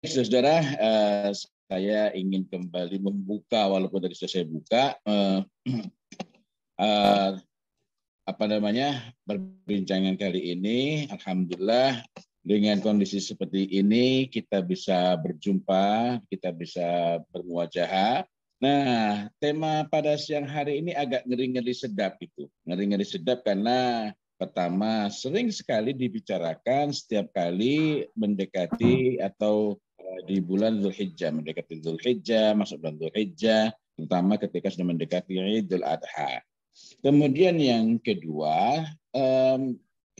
Saudara, saya ingin kembali membuka, walaupun tadi sudah saya buka, perbincangan kali ini. Alhamdulillah dengan kondisi seperti ini kita bisa berjumpa, kita bisa bermuajahah. Nah, tema pada siang hari ini agak ngeri-ngeri sedap itu. Ngeri-ngeri sedap karena pertama sering sekali dibicarakan setiap kali mendekati atau di bulan Zulhijjah, mendekati Zulhijjah, masuk bulan Zulhijjah, terutama ketika sudah mendekati Idul Adha. Kemudian yang kedua,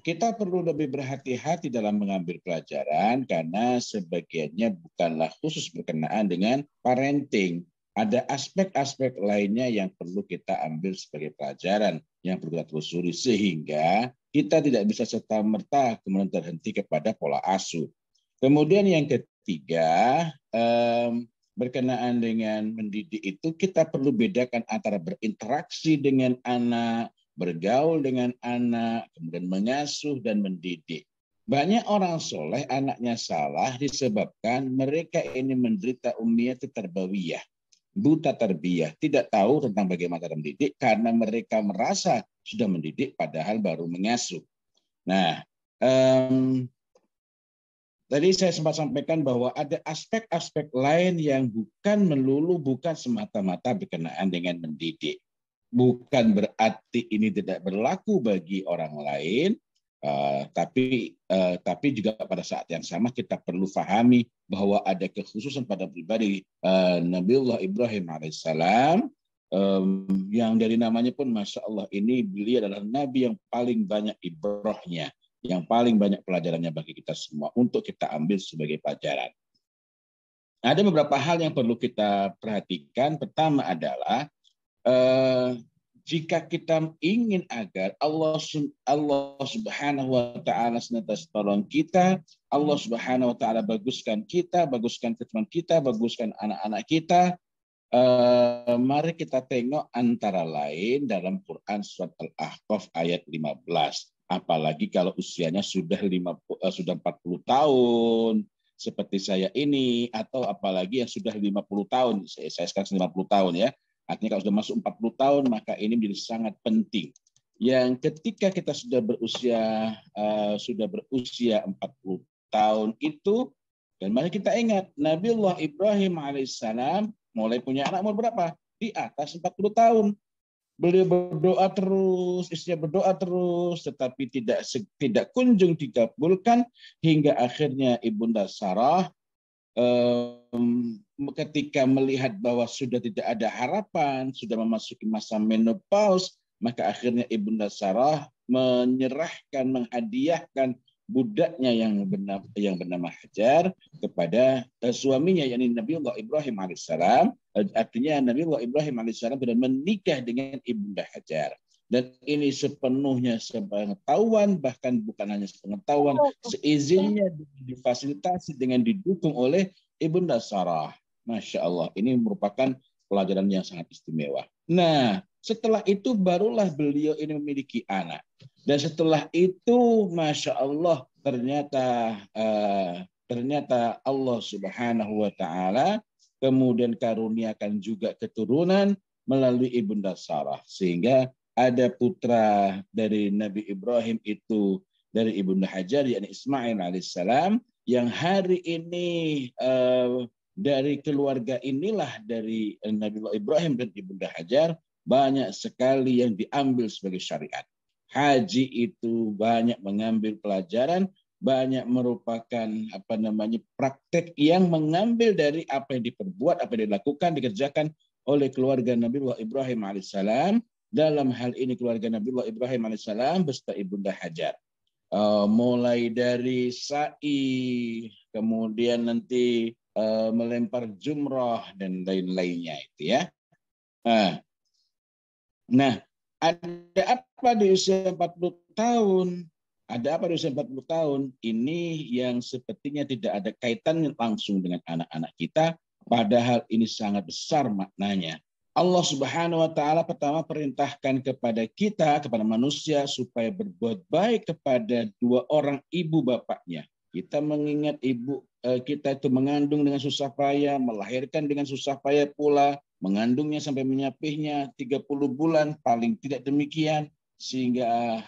kita perlu lebih berhati-hati dalam mengambil pelajaran karena sebagiannya bukanlah khusus berkenaan dengan parenting. Ada aspek-aspek lainnya yang perlu kita ambil sebagai pelajaran, yang perlu kita telusuri sehingga kita tidak bisa serta-merta kemudian terhenti kepada pola asuh. Kemudian yang ketiga, berkenaan dengan mendidik itu kita perlu bedakan antara berinteraksi dengan anak, bergaul dengan anak, kemudian mengasuh dan mendidik. Banyak orang soleh anaknya salah disebabkan mereka ini menderita ummiyah tarbawiyah, buta tarbiyah, tidak tahu tentang bagaimana cara mendidik karena mereka merasa sudah mendidik padahal baru mengasuh. Nah, tadi saya sempat sampaikan bahwa ada aspek-aspek lain yang bukan semata-mata berkenaan dengan mendidik. Bukan berarti ini tidak berlaku bagi orang lain, tapi juga pada saat yang sama kita perlu pahami bahwa ada kekhususan pada pribadi Nabiullah Ibrahim alaihissalam, yang dari namanya pun Masya Allah ini beliau adalah Nabi yang paling banyak ibrahnya, yang paling banyak pelajarannya bagi kita semua untuk kita ambil sebagai pelajaran. Ada beberapa hal yang perlu kita perhatikan. Pertama adalah jika kita ingin agar Allah Subhanahu wa taala senantiasa tolong kita, Allah Subhanahu wa taala baguskan kita, baguskan keturunan kita, baguskan anak-anak kita, mari kita tengok antara lain dalam Quran surat Al-Ahqaf ayat 15. Apalagi kalau usianya sudah 40 tahun seperti saya ini, atau apalagi yang sudah 50 tahun. Saya sekarang 50 tahun ya. Artinya kalau sudah masuk 40 tahun maka ini menjadi sangat penting. Yang ketika kita sudah berusia 40 tahun itu, dan mari kita ingat Nabiullah Ibrahim alaihissalam mulai punya anak umur berapa? Di atas 40 tahun. Beliau berdoa terus, istrinya berdoa terus, tetapi tidak kunjung dikabulkan hingga akhirnya Ibunda Sarah ketika melihat bahwa sudah tidak ada harapan, sudah memasuki masa menopause, maka akhirnya Ibunda Sarah menyerahkan, menghadiahkan budaknya yang bernama Hajar kepada suaminya, yakni Nabiullah Ibrahim alaihissalam. Artinya Nabiullah Ibrahim alaihissalam sudah menikah dengan Ibunda Hajar. Dan ini sepenuhnya sepengetahuan, bahkan bukan hanya sepengetahuan, seizinnya difasilitasi dengan didukung oleh Ibunda Sarah. Masya Allah, ini merupakan pelajaran yang sangat istimewa. Nah, setelah itu barulah beliau ini memiliki anak. Dan setelah itu, Masya Allah, ternyata Allah Subhanahu wa Ta'ala kemudian karuniakan juga keturunan melalui Ibunda Sarah. Sehingga ada putra dari Nabi Ibrahim itu dari Ibunda Hajar, yakni Ismail alaihissalam, yang hari ini dari keluarga inilah, dari Nabi Ibrahim dan Ibunda Hajar, banyak sekali yang diambil sebagai syariat. Haji itu banyak mengambil pelajaran, banyak merupakan praktek yang mengambil dari apa yang diperbuat, apa yang dilakukan, dikerjakan oleh keluarga Nabiullah Ibrahim alaihissalam. Dalam hal ini keluarga Nabiullah Ibrahim alaihissalam beserta Ibunda Hajar. Mulai dari sa'i, kemudian nanti melempar jumrah dan lain-lainnya itu ya. Nah, ada apa di usia 40 tahun? Ada apa di usia 40 tahun? Ini yang sepertinya tidak ada kaitannya langsung dengan anak-anak kita, padahal ini sangat besar maknanya. Allah Subhanahu wa Ta'ala pertama perintahkan kepada kita, kepada manusia, supaya berbuat baik kepada dua orang ibu bapaknya. Kita mengingat ibu kita itu mengandung dengan susah payah, melahirkan dengan susah payah pula, mengandungnya sampai menyapihnya 30 bulan, paling tidak demikian, sehingga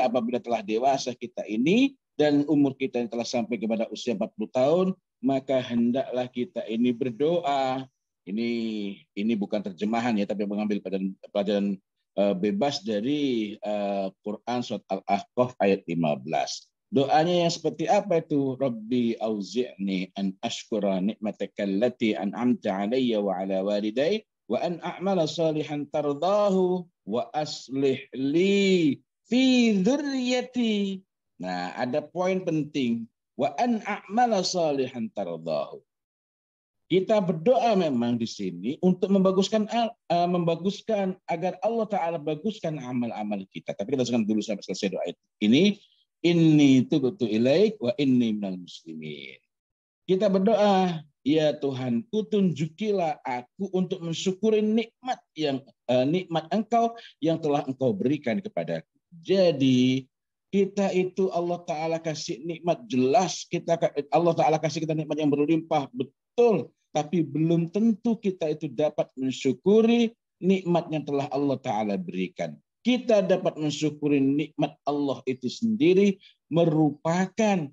apabila telah dewasa kita ini dan umur kita yang telah sampai kepada usia 40 tahun, maka hendaklah kita ini berdoa. Ini bukan terjemahan ya, tapi mengambil pelajaran bebas dari Quran surat Al-Ahqaf ayat 15. Doanya yang seperti apa itu? Rabbi auzi'ni an ashkura ni'mataka allati an'amta 'alayya wa 'ala walidayya wa an a'mala salihan tardahu wa aslih li fi dzurriyyati. Nah, ada poin penting. Wa an a'mala salihan tardahu. Kita berdoa memang di sini untuk membaguskan agar Allah Ta'ala baguskan amal-amal kita. Tapi kita langsung dulu sampai selesai doa ini. Inni tubtu ilaik wa inni minal muslimin. Kita berdoa, ya Tuhanku, tunjukilah aku untuk mensyukuri nikmat Engkau yang telah Engkau berikan kepadaku. Jadi kita itu Allah Ta'ala kasih nikmat jelas, Allah Ta'ala kasih kita nikmat yang berlimpah, betul. Tapi belum tentu kita itu dapat mensyukuri nikmat yang telah Allah Ta'ala berikan. Kita dapat mensyukuri nikmat Allah itu sendiri merupakan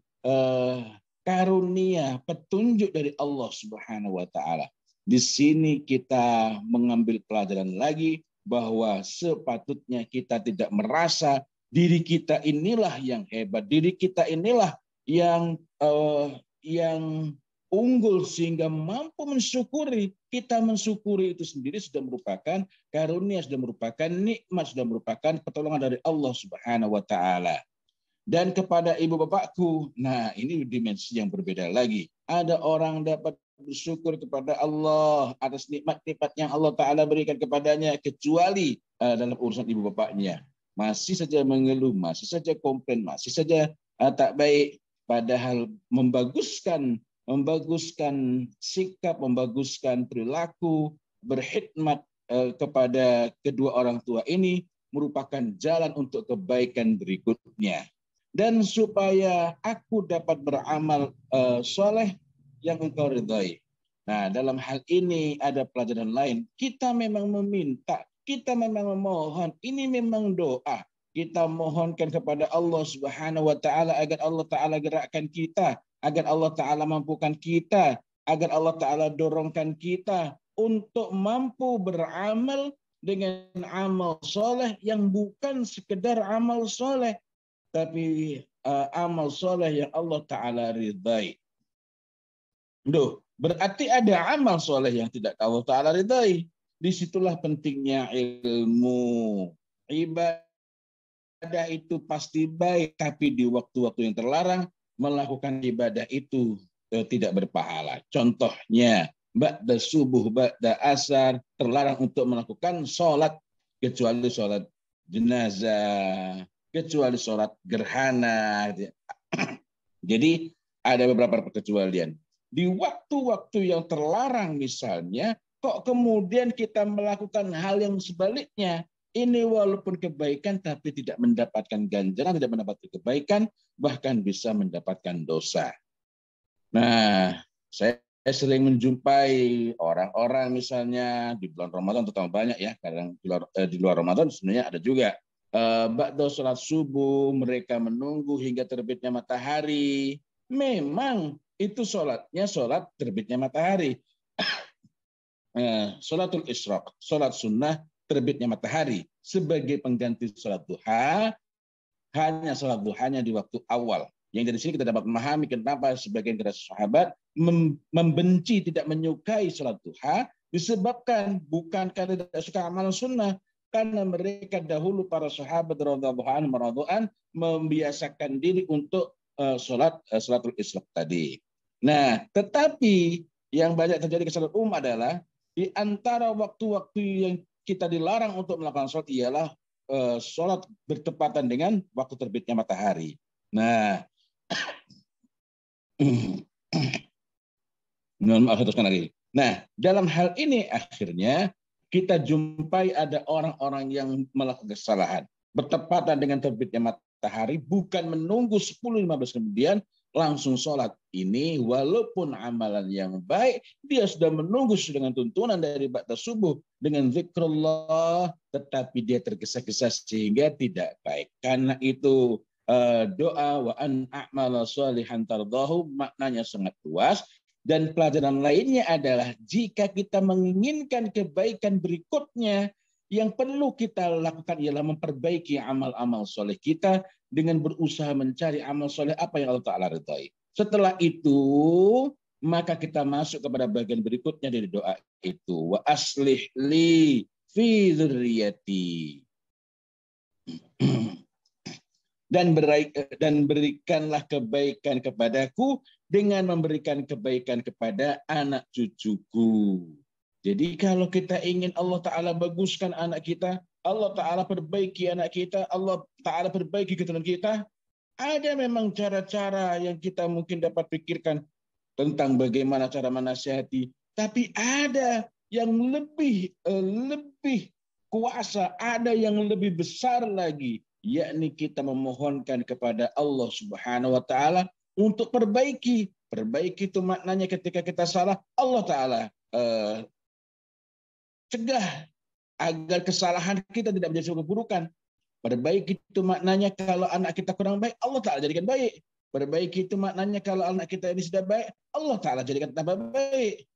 karunia, petunjuk dari Allah Subhanahu wa Ta'ala. Di sini kita mengambil pelajaran lagi bahwa sepatutnya kita tidak merasa diri kita inilah yang hebat, diri kita inilah yang unggul sehingga mampu mensyukuri. Kita mensyukuri itu sendiri sudah merupakan karunia, sudah merupakan nikmat, sudah merupakan pertolongan dari Allah Subhanahu wa Ta'ala. Dan kepada ibu bapakku, nah ini dimensi yang berbeda lagi. Ada orang dapat bersyukur kepada Allah atas nikmat-nikmat yang Allah Ta'ala berikan kepadanya, kecuali dalam urusan ibu bapaknya. Masih saja mengeluh, masih saja komplain, masih saja tak baik. Padahal membaguskan sikap, membaguskan perilaku, berkhidmat kepada kedua orang tua ini merupakan jalan untuk kebaikan berikutnya. Dan supaya aku dapat beramal soleh yang Engkau ridhai. Nah, dalam hal ini ada pelajaran lain. Kita memang meminta, kita memang memohon, ini memang doa. Kita mohonkan kepada Allah Subhanahu wa Ta'ala agar Allah Ta'ala gerakkan kita, agar Allah Ta'ala mampukan kita, agar Allah Ta'ala dorongkan kita untuk mampu beramal dengan amal soleh yang bukan sekedar amal soleh, tapi amal soleh yang Allah Ta'ala ridhai. Berarti ada amal soleh yang tidak Allah Ta'ala ridhai. Disitulah pentingnya ilmu. Ibadah itu pasti baik, tapi di waktu-waktu yang terlarang melakukan ibadah itu tidak berpahala. Contohnya, ba'da subuh, ba'da asar, terlarang untuk melakukan sholat, kecuali sholat jenazah, kecuali sholat gerhana. Jadi ada beberapa perkecualian. Di waktu-waktu yang terlarang misalnya, kok kemudian kita melakukan hal yang sebaliknya. Ini walaupun kebaikan tapi tidak mendapatkan ganjaran, tidak mendapatkan kebaikan, bahkan bisa mendapatkan dosa. Nah, saya sering menjumpai orang-orang misalnya di bulan Ramadan, terutama banyak ya, kadang di luar Ramadan sebenarnya ada juga. Ba'da sholat subuh, mereka menunggu hingga terbitnya matahari. Memang itu sholatnya sholat terbitnya matahari. Sholatul Isyraq, sholat sunnah terbitnya matahari. Sebagai pengganti sholat duha, hanya sholat duhanya di waktu awal. Yang dari sini kita dapat memahami kenapa sebagian dari sahabat membenci, tidak menyukai sholat duha, disebabkan bukan karena tidak suka amal sunnah, karena mereka dahulu para sahabat radhiyallahu anhum membiasakan diri untuk sholatul Isyraq tadi. Nah, tetapi yang banyak terjadi kesalahan umum adalah di antara waktu-waktu yang kita dilarang untuk melakukan sholat ialah sholat bertepatan dengan waktu terbitnya matahari. Nah, maaf, teruskan lagi. Nah, dalam hal ini akhirnya kita jumpai ada orang-orang yang melakukan kesalahan. Bertepatan dengan terbitnya matahari, bukan menunggu 10-15 kemudian, langsung sholat. Ini walaupun amalan yang baik, dia sudah menunggu dengan tuntunan dari ba'da subuh, dengan zikrullah, tetapi dia tergesa-gesa sehingga tidak baik. Karena itu doa wa an a'mala sholihan tardahu maknanya sangat luas. Dan pelajaran lainnya adalah jika kita menginginkan kebaikan berikutnya, yang perlu kita lakukan ialah memperbaiki amal-amal soleh kita dengan berusaha mencari amal soleh apa yang Allah Ta'ala ridhai. Setelah itu, maka kita masuk kepada bagian berikutnya dari doa itu. Wa aslih li fi dzurriyyati. Dan berikanlah kebaikan kepadaku dengan memberikan kebaikan kepada anak cucuku. Jadi kalau kita ingin Allah Ta'ala baguskan anak kita, Allah Ta'ala perbaiki anak kita, Allah Ta'ala perbaiki keturunan kita, ada memang cara-cara yang kita mungkin dapat pikirkan tentang bagaimana cara menasihati, tapi ada yang lebih kuasa, ada yang lebih besar lagi, yakni kita memohonkan kepada Allah Subhanahu wa Ta'ala untuk perbaiki. Perbaiki itu maknanya ketika kita salah, Allah Ta'ala cegah agar kesalahan kita tidak menjadi sebuah keburukan. Perbaiki itu maknanya kalau anak kita kurang baik, Allah Ta'ala jadikan baik. Perbaiki itu maknanya kalau anak kita ini sudah baik, Allah Ta'ala jadikan tambah baik.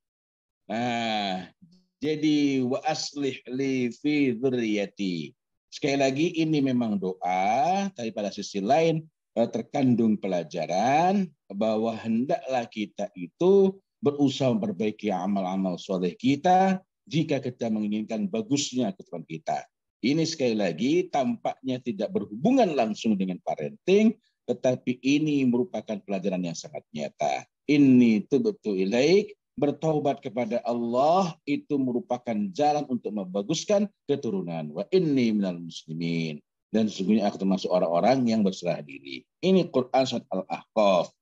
Nah, jadi wa aslih li fi dzurriyyati. Sekali lagi ini memang doa, tapi pada sisi lain terkandung pelajaran bahwa hendaklah kita itu berusaha memperbaiki amal-amal soleh kita jika kita menginginkan bagusnya keturunan kita. Ini sekali lagi tampaknya tidak berhubungan langsung dengan parenting, tetapi ini merupakan pelajaran yang sangat nyata. Ini tubtu ilaik, bertaubat kepada Allah itu merupakan jalan untuk membaguskan keturunan. Wa inni minal muslimin. Dan sesungguhnya aku termasuk orang-orang yang berserah diri. Ini Quran surat Al-Ahqaf.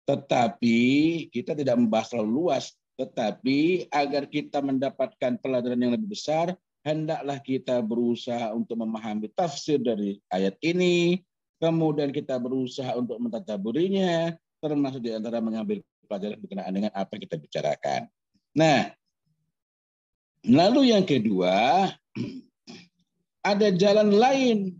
Tetapi kita tidak membahas terlalu luas. Tetapi agar kita mendapatkan pelajaran yang lebih besar, hendaklah kita berusaha untuk memahami tafsir dari ayat ini. Kemudian kita berusaha untuk mentadaburinya, termasuk di antara mengambil pelajaran berkenaan dengan apa yang kita bicarakan. Nah, lalu yang kedua, ada jalan lain.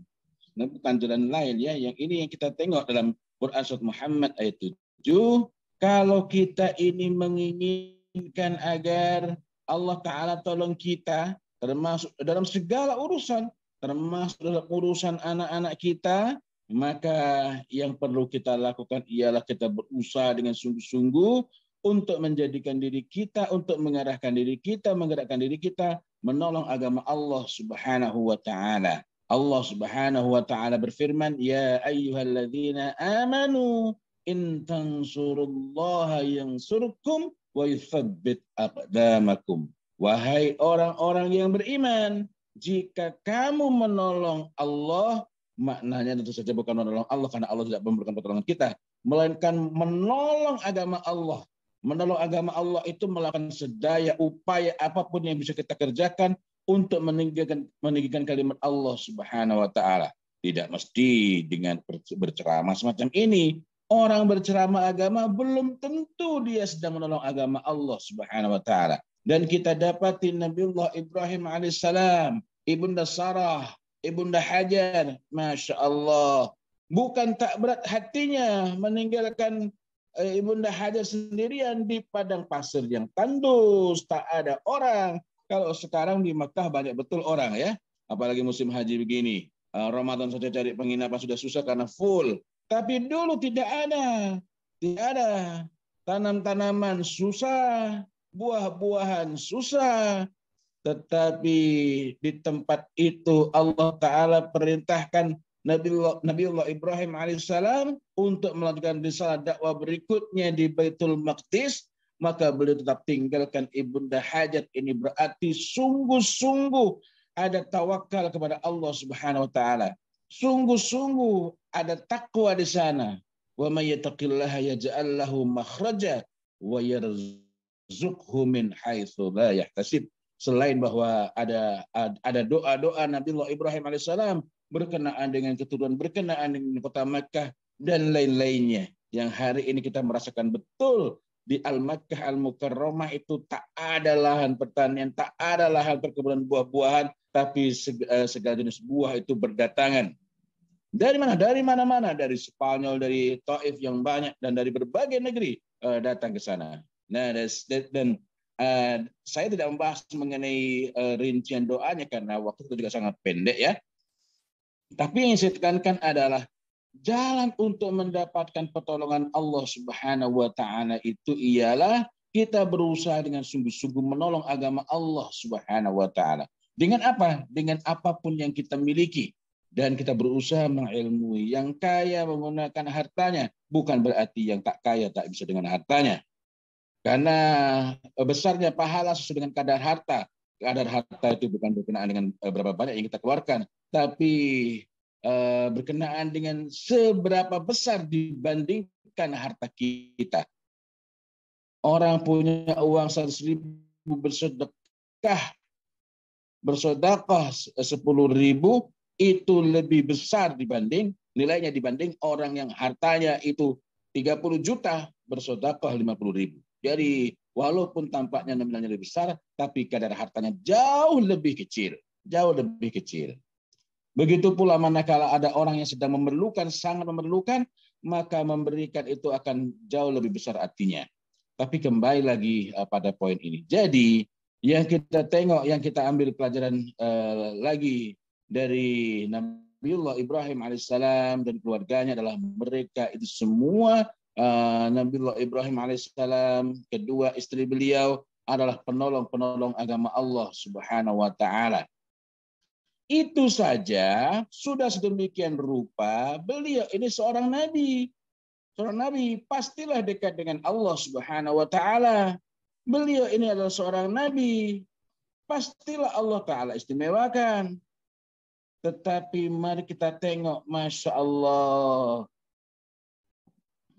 Nah, bukan jalan lain ya, yang ini yang kita tengok dalam Quran surat Muhammad ayat 7. Kalau kita ini menginginkan agar Allah Ta'ala tolong kita, termasuk dalam segala urusan, termasuk dalam urusan anak-anak kita, maka yang perlu kita lakukan ialah kita berusaha dengan sungguh-sungguh untuk menjadikan diri kita, untuk mengarahkan diri kita, menggerakkan diri kita, menolong agama Allah Subhanahu wa Ta'ala. Allah Subhanahu wa Ta'ala berfirman, Ya ayyuhalladzina amanu in tansurullaha yansurkum wa yuthabbit aqdamakum. Wahai orang-orang yang beriman, jika kamu menolong Allah, maknanya tentu saja bukan menolong Allah karena Allah tidak memberikan pertolongan kita, melainkan menolong agama Allah. Menolong agama Allah itu melakukan sedaya upaya apapun yang bisa kita kerjakan untuk meninggikan kalimat Allah Subhanahu wa Ta'ala. Tidak mesti dengan berceramah semacam ini. Orang berceramah agama belum tentu dia sedang menolong agama Allah Subhanahu wa Ta'ala. Dan kita dapati Nabiullah Ibrahim alaihissalam, Ibunda Sarah, Ibunda Hajar, Masya Allah. Bukan tak berat hatinya meninggalkan Ibunda Hajar sendirian di padang pasir yang tandus, tak ada orang. Kalau sekarang di Makkah banyak betul orang ya, apalagi musim haji begini. Ramadan saja cari penginapan sudah susah karena full. Tapi dulu tidak ada. Tidak ada. Tanam-tanaman susah, buah-buahan susah. Tetapi di tempat itu Allah Ta'ala perintahkan Nabiullah Ibrahim alaihissalam untuk melanjutkan risalah dakwah berikutnya di Baitul Maqdis, maka beliau tetap tinggalkan Ibunda Hajar. Ini berarti sungguh-sungguh ada tawakal kepada Allah Subhanahu wa Ta'ala. Sungguh-sungguh ada takwa di sana. Wa may yattaqillaha yaj'al lahu makhraja wa yarzuqhu min haitsu la yahtasib. Selain bahwa ada doa-doa Nabiullah Ibrahim alaihissalam berkenaan dengan keturunan, berkenaan dengan kota Makkah, dan lain-lainnya. Yang hari ini kita merasakan betul di Al-Makkah Al-Mukarramah itu tak ada lahan pertanian, tak ada lahan perkebunan buah-buahan, tapi segala jenis buah itu berdatangan. Dari mana? Dari mana-mana, dari Spanyol, dari Taif yang banyak, dan dari berbagai negeri datang ke sana. Nah, dan saya tidak membahas mengenai rincian doanya karena waktu itu juga sangat pendek ya. Tapi yang saya tekankan adalah jalan untuk mendapatkan pertolongan Allah Subhanahu wa taala itu ialah kita berusaha dengan sungguh-sungguh menolong agama Allah Subhanahu wa taala. Dengan apa? Dengan apapun yang kita miliki. Dan kita berusaha mengilmui. Yang kaya menggunakan hartanya, bukan berarti yang tak kaya tak bisa dengan hartanya. Karena besarnya pahala sesuai dengan kadar harta. Kadar harta itu bukan berkenaan dengan berapa banyak yang kita keluarkan, tapi berkenaan dengan seberapa besar dibandingkan harta kita. Orang punya uang 100.000 bersedekah 10.000 itu lebih besar nilainya dibanding orang yang hartanya itu 30 juta bersedekah 50.000. Jadi walaupun tampaknya nominalnya lebih besar, tapi kadar hartanya jauh lebih kecil. Jauh lebih kecil. Begitu pula manakala ada orang yang sedang memerlukan, sangat memerlukan, maka memberikan itu akan jauh lebih besar artinya. Tapi kembali lagi pada poin ini. Jadi yang kita tengok, yang kita ambil pelajaran lagi dari Nabiullah Ibrahim alaihissalam dan keluarganya adalah mereka itu semua Nabiullah Ibrahim alaihissalam, kedua istri beliau adalah penolong-penolong agama Allah Subhanahu wa taala. Itu saja sudah sedemikian rupa beliau ini seorang nabi. Seorang nabi pastilah dekat dengan Allah Subhanahu wa taala. Beliau ini adalah seorang nabi. Pastilah Allah taala istimewakan. Tetapi mari kita tengok, Masya Allah.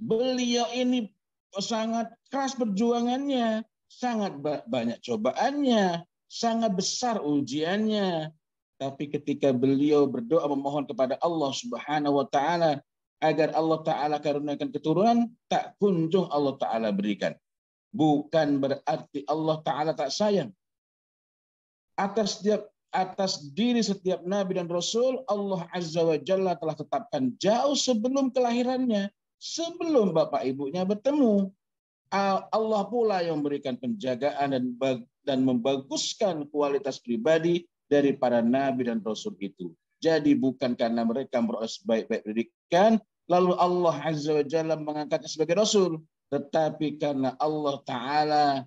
Beliau ini sangat keras perjuangannya, sangat banyak cobaannya, sangat besar ujiannya. Tapi ketika beliau berdoa memohon kepada Allah Subhanahu wa taala agar Allah taala karuniakan keturunan, tak kunjung Allah taala berikan. Bukan berarti Allah taala tak sayang. Atas diri setiap nabi dan rasul, Allah Azza wa Jalla telah tetapkan jauh sebelum kelahirannya, sebelum bapak ibunya bertemu. Allah pula yang memberikan penjagaan dan membaguskan kualitas pribadi dari para nabi dan rasul itu. Jadi bukan karena mereka memperoleh sebaik-baik pendidikan, lalu Allah Azza wa Jalla mengangkatnya sebagai rasul, tetapi karena Allah Ta'ala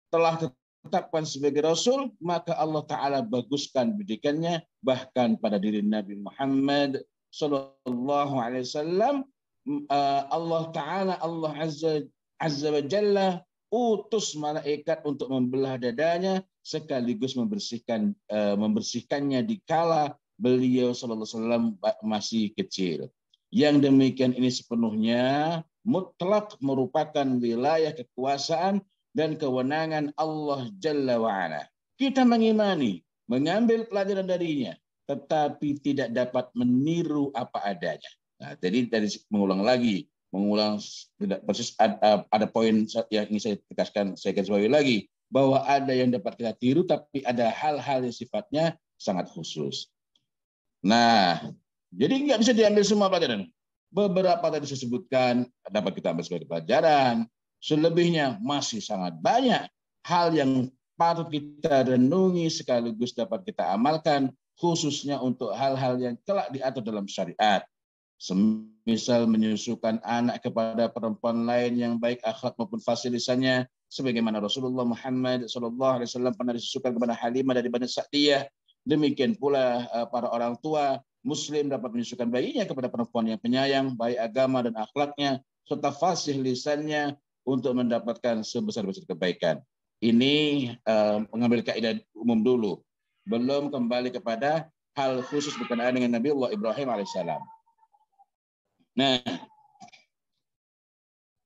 telah tetapkan sebagai rasul, maka Allah Ta'ala baguskan pendidikannya, bahkan pada diri Nabi Muhammad Sallallahu Alaihi Wasallam. Allah Ta'ala, Allah Azza wa Jalla utus malaikat untuk membelah dadanya sekaligus membersihkannya dikala beliau Sallallahu Alaihi Wasallam masih kecil. Yang demikian ini sepenuhnya mutlak merupakan wilayah kekuasaan dan kewenangan Allah Jalla wa'ala. Kita mengimani, mengambil pelajaran darinya, tetapi tidak dapat meniru apa adanya. Nah, jadi mengulang tidak persis ada poin yang ingin saya tegaskan, saya garis bawahi lagi, bahwa ada yang dapat kita tiru, tapi ada hal-hal yang sifatnya sangat khusus. Nah, jadi nggak bisa diambil semua pelajaran. Beberapa tadi saya sebutkan dapat kita ambil sebagai pelajaran. Selebihnya masih sangat banyak hal yang patut kita renungi sekaligus dapat kita amalkan, khususnya untuk hal-hal yang kelak diatur dalam syariat. Semisal menyusukan anak kepada perempuan lain yang baik akhlak maupun fasih lisannya, sebagaimana Rasulullah Muhammad SAW pernah disusukan kepada Halimah dari Bani Sa'diyah. Demikian pula para orang tua Muslim dapat menyusukan bayinya kepada perempuan yang penyayang, baik agama dan akhlaknya, serta fasih lisannya, untuk mendapatkan sebesar-besar kebaikan. Ini mengambil kaidah umum dulu. Belum kembali kepada hal khusus berkenaan dengan Nabiullah Ibrahim alaihissalam. Nah,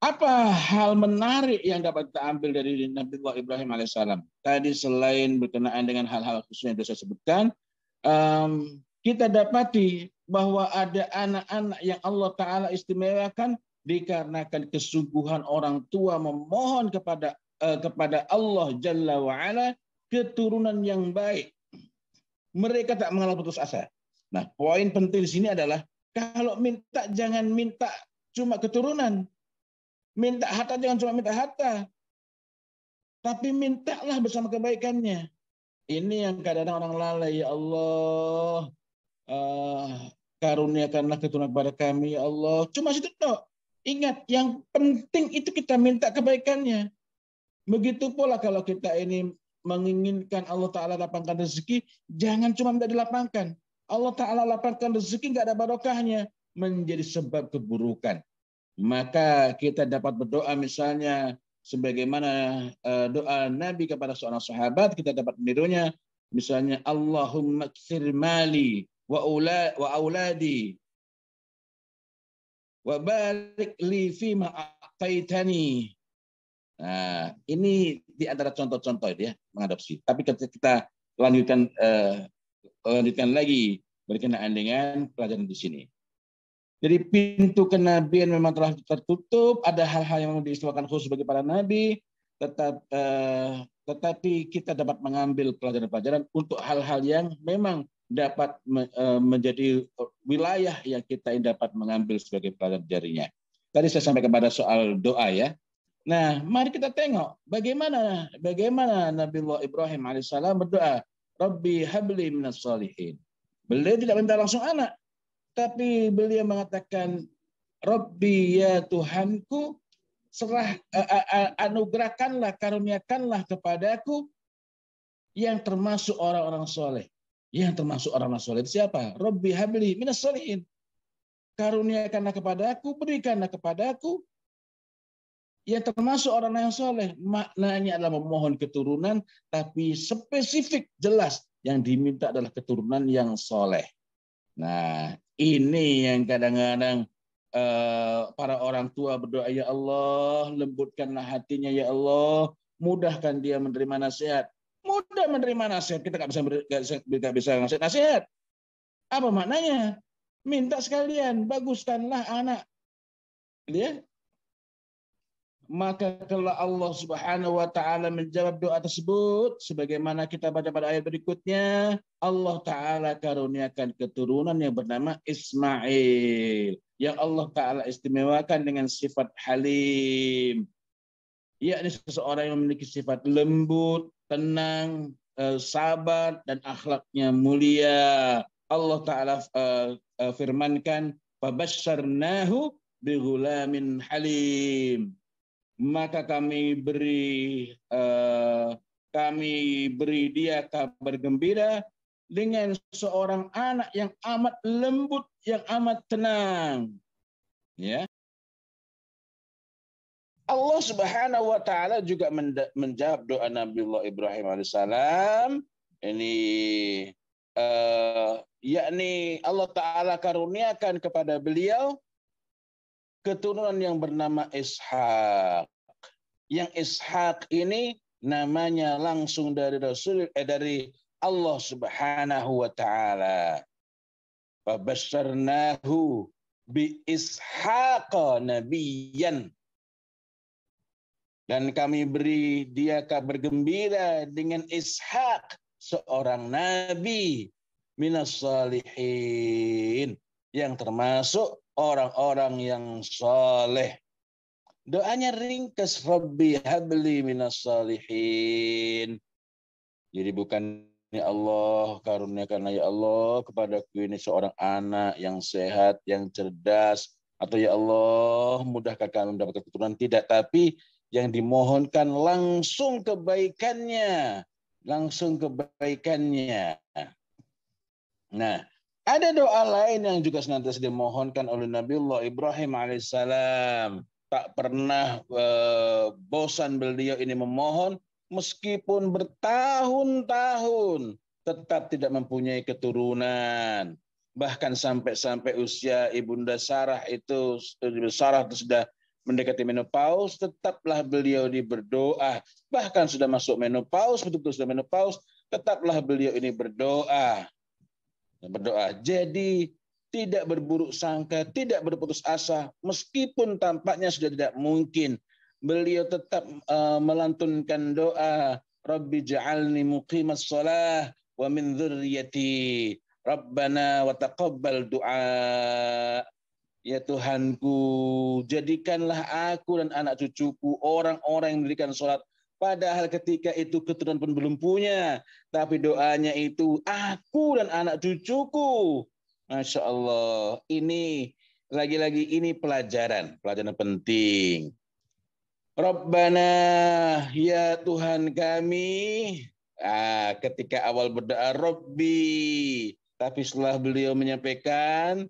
apa hal menarik yang dapat kita ambil dari Nabiullah Ibrahim alaihissalam? Tadi selain berkenaan dengan hal-hal khusus yang sudah saya sebutkan, kita dapati bahwa ada anak-anak yang Allah Ta'ala istimewakan dikarenakan kesungguhan orang tua memohon kepada Allah Jalla wa'ala keturunan yang baik. Mereka tak mengenal putus asa. Nah, poin penting di sini adalah kalau minta jangan minta cuma keturunan. Minta harta jangan cuma minta harta. Tapi mintalah bersama kebaikannya. Ini yang kadang-kadang orang lalai. Ya Allah, karuniakanlah keturunan kepada kami, ya Allah. Cuma situ toh. Ingat, yang penting itu kita minta kebaikannya. Begitu pula kalau kita ini menginginkan Allah Ta'ala lapangkan rezeki, jangan cuma minta dilapangkan. Allah Ta'ala lapangkan rezeki, nggak ada barokahnya, menjadi sebab keburukan. Maka kita dapat berdoa misalnya, sebagaimana doa Nabi kepada seorang sahabat, kita dapat menirunya. Misalnya, Allahumma kthir mali wa auladi wa barik li fima a'taitani. Nah, ini di antara contoh-contoh ya mengadopsi. Tapi kita lanjutkan lagi berkenaan dengan pelajaran di sini. Jadi pintu kenabian memang telah tertutup. Ada hal-hal yang diistimewakan khusus bagi para nabi. Tetapi kita dapat mengambil pelajaran-pelajaran untuk hal-hal yang memang dapat menjadi wilayah yang kita dapat mengambil sebagai pelajaran darinya. Tadi saya sampaikan pada soal doa ya. Nah, mari kita tengok bagaimana Nabiullah Ibrahim alaihissalam berdoa, Rabbi habli minas shalihin. Beliau tidak minta langsung anak, tapi beliau mengatakan, Rabbi ya Tuhanku, anugerahkanlah, karuniakanlah kepadaku yang termasuk orang-orang soleh. Yang termasuk orang-orang soleh itu siapa? Rabbi habli minas shalihin. Karuniakanlah kepadaku, berikanlah kepadaku yang termasuk orang yang soleh. Maknanya adalah memohon keturunan, tapi spesifik, jelas. Yang diminta adalah keturunan yang soleh. Nah, ini yang kadang-kadang para orang tua berdoa, ya Allah, lembutkanlah hatinya, ya Allah, mudahkan dia menerima nasihat. Mudah menerima nasihat, kita nggak bisa ngasih nasihat. Apa maknanya? Minta sekalian, baguskanlah anak. Lihat. Maka kalau Allah Subhanahu wa taala menjawab doa tersebut sebagaimana kita baca pada ayat berikutnya, Allah taala karuniakan keturunan yang bernama Ismail yang Allah taala istimewakan dengan sifat halim, yakni seseorang yang memiliki sifat lembut, tenang, sabar dan akhlaknya mulia. Allah taala firmankan, fabasyarnahu bighulamin halim. Maka kami beri dia kabar gembira dengan seorang anak yang amat lembut, yang amat tenang. Ya. Allah Subhanahu wa taala juga menjawab doa Nabiullah Ibrahim alaihissalam. Ini yakni Allah taala karuniakan kepada beliau keturunan yang bernama Ishak. Yang Ishak ini namanya langsung dari dari Allah Subhanahu wa taala. Fabasyarnahu bi Ishaqa nabiyyan. Dan kami beri dia kabar gembira dengan Ishak, seorang nabi minas salihin, yang termasuk orang-orang yang saleh. Doanya ringkas, Rabbi habli minas salihin. Jadi bukan ya Allah, karuniakanlah ya Allah kepadaku ini seorang anak yang sehat, yang cerdas, atau ya Allah mudahkan kami mendapatkan keturunan. Tidak, tapi yang dimohonkan langsung kebaikannya, Nah, ada doa lain yang juga senantiasa dimohonkan oleh Nabiullah Ibrahim alaihissalam. Tak pernah bosan beliau ini memohon, meskipun bertahun-tahun tetap tidak mempunyai keturunan. Bahkan sampai usia Ibunda Sarah itu sudah mendekati menopause, tetaplah beliau ini berdoa. Bahkan sudah masuk menopause, betul-betul sudah menopause, tetaplah beliau ini berdoa. Jadi tidak berburuk sangka, tidak berputus asa, meskipun tampaknya sudah tidak mungkin. Beliau tetap melantunkan doa, Rabbi ja'alni muqimas shalah wa min dzurriyyati Rabbana wa taqabbal du'a. Ya Tuhanku, jadikanlah aku dan anak cucuku orang-orang yang mendirikan sholat. Padahal ketika itu keturunan pun belum punya. Tapi doanya itu aku dan anak cucuku. Masya Allah. Ini lagi-lagi ini pelajaran penting. Rabbana, ya Tuhan kami. Ketika awal berdoa Rabbi. Tapi setelah beliau menyampaikan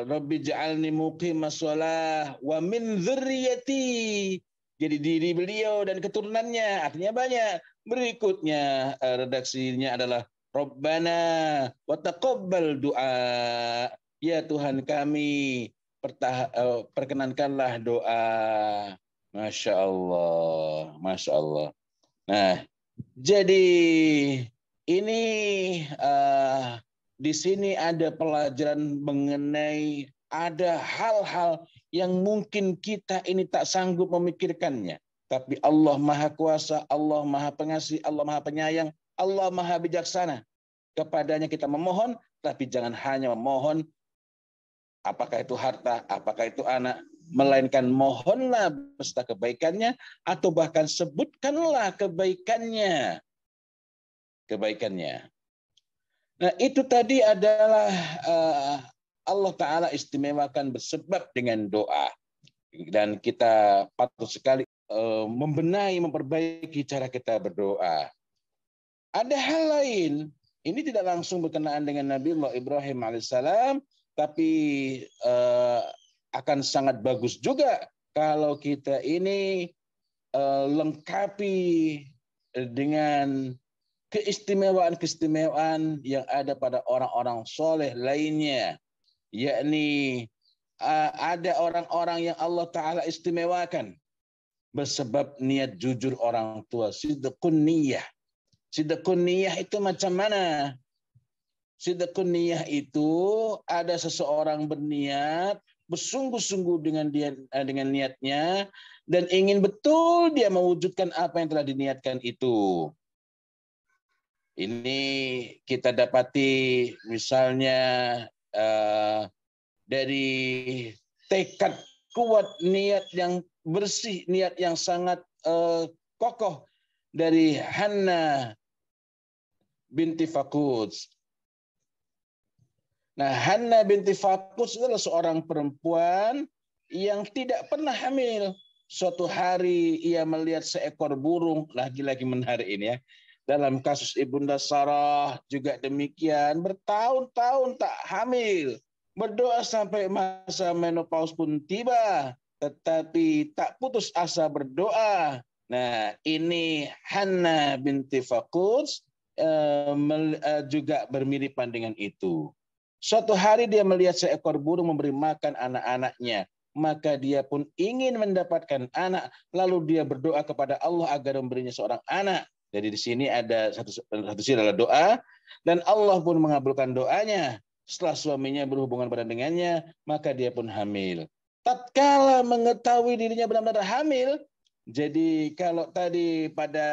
Rabbi ja'alni muqimas shalah wa min dzurriyyati. Jadi diri beliau dan keturunannya, artinya banyak. Berikutnya redaksinya adalah Rabbana wa taqabbal du'a. Ya Tuhan kami, perkenankanlah doa. Masya Allah, Masya Allah. Nah, jadi ini di sini ada pelajaran mengenai ada hal-hal yang mungkin kita ini tak sanggup memikirkannya. Tapi Allah Maha Kuasa, Allah Maha Pengasih, Allah Maha Penyayang, Allah Maha Bijaksana. Kepadanya kita memohon, tapi jangan hanya memohon apakah itu harta, apakah itu anak, melainkan mohonlah beserta kebaikannya, atau bahkan sebutkanlah kebaikannya. Nah, itu tadi adalah Allah Ta'ala istimewakan bersebab dengan doa. Dan kita patut sekali membenahi, memperbaiki cara kita berdoa. Ada hal lain, ini tidak langsung berkenaan dengan Nabiullah Ibrahim alaihissalam, tapi akan sangat bagus juga kalau kita ini lengkapi dengan keistimewaan-keistimewaan yang ada pada orang-orang soleh lainnya. Yakni ada orang-orang yang Allah Ta'ala istimewakan bersebab niat jujur orang tua. Sidqun niyah. Sidqun niyah itu macam mana? Sidqun niyah itu ada seseorang berniat, bersungguh-sungguh dengan niatnya, dan ingin betul dia mewujudkan apa yang telah diniatkan itu. Ini kita dapati misalnya dari tekad kuat, niat yang bersih, niat yang sangat kokoh dari Hanna binti Faquds. Nah, Hanna binti Faquds adalah seorang perempuan yang tidak pernah hamil. Suatu hari ia melihat seekor burung, lagi-lagi menarik ini ya. Dalam kasus Ibunda Sarah juga demikian, bertahun-tahun tak hamil. Berdoa sampai masa menopause pun tiba, tetapi tak putus asa berdoa. Nah, ini Hanna binti Faquds juga bermiripan dengan itu. Suatu hari dia melihat seekor burung memberi makan anak-anaknya. Maka dia pun ingin mendapatkan anak. Lalu dia berdoa kepada Allah agar memberinya seorang anak. Jadi di sini ada satu sisi adalah doa, dan Allah pun mengabulkan doanya. Setelah suaminya berhubungan badan dengannya, maka dia pun hamil. Tatkala mengetahui dirinya benar-benar hamil, jadi kalau tadi pada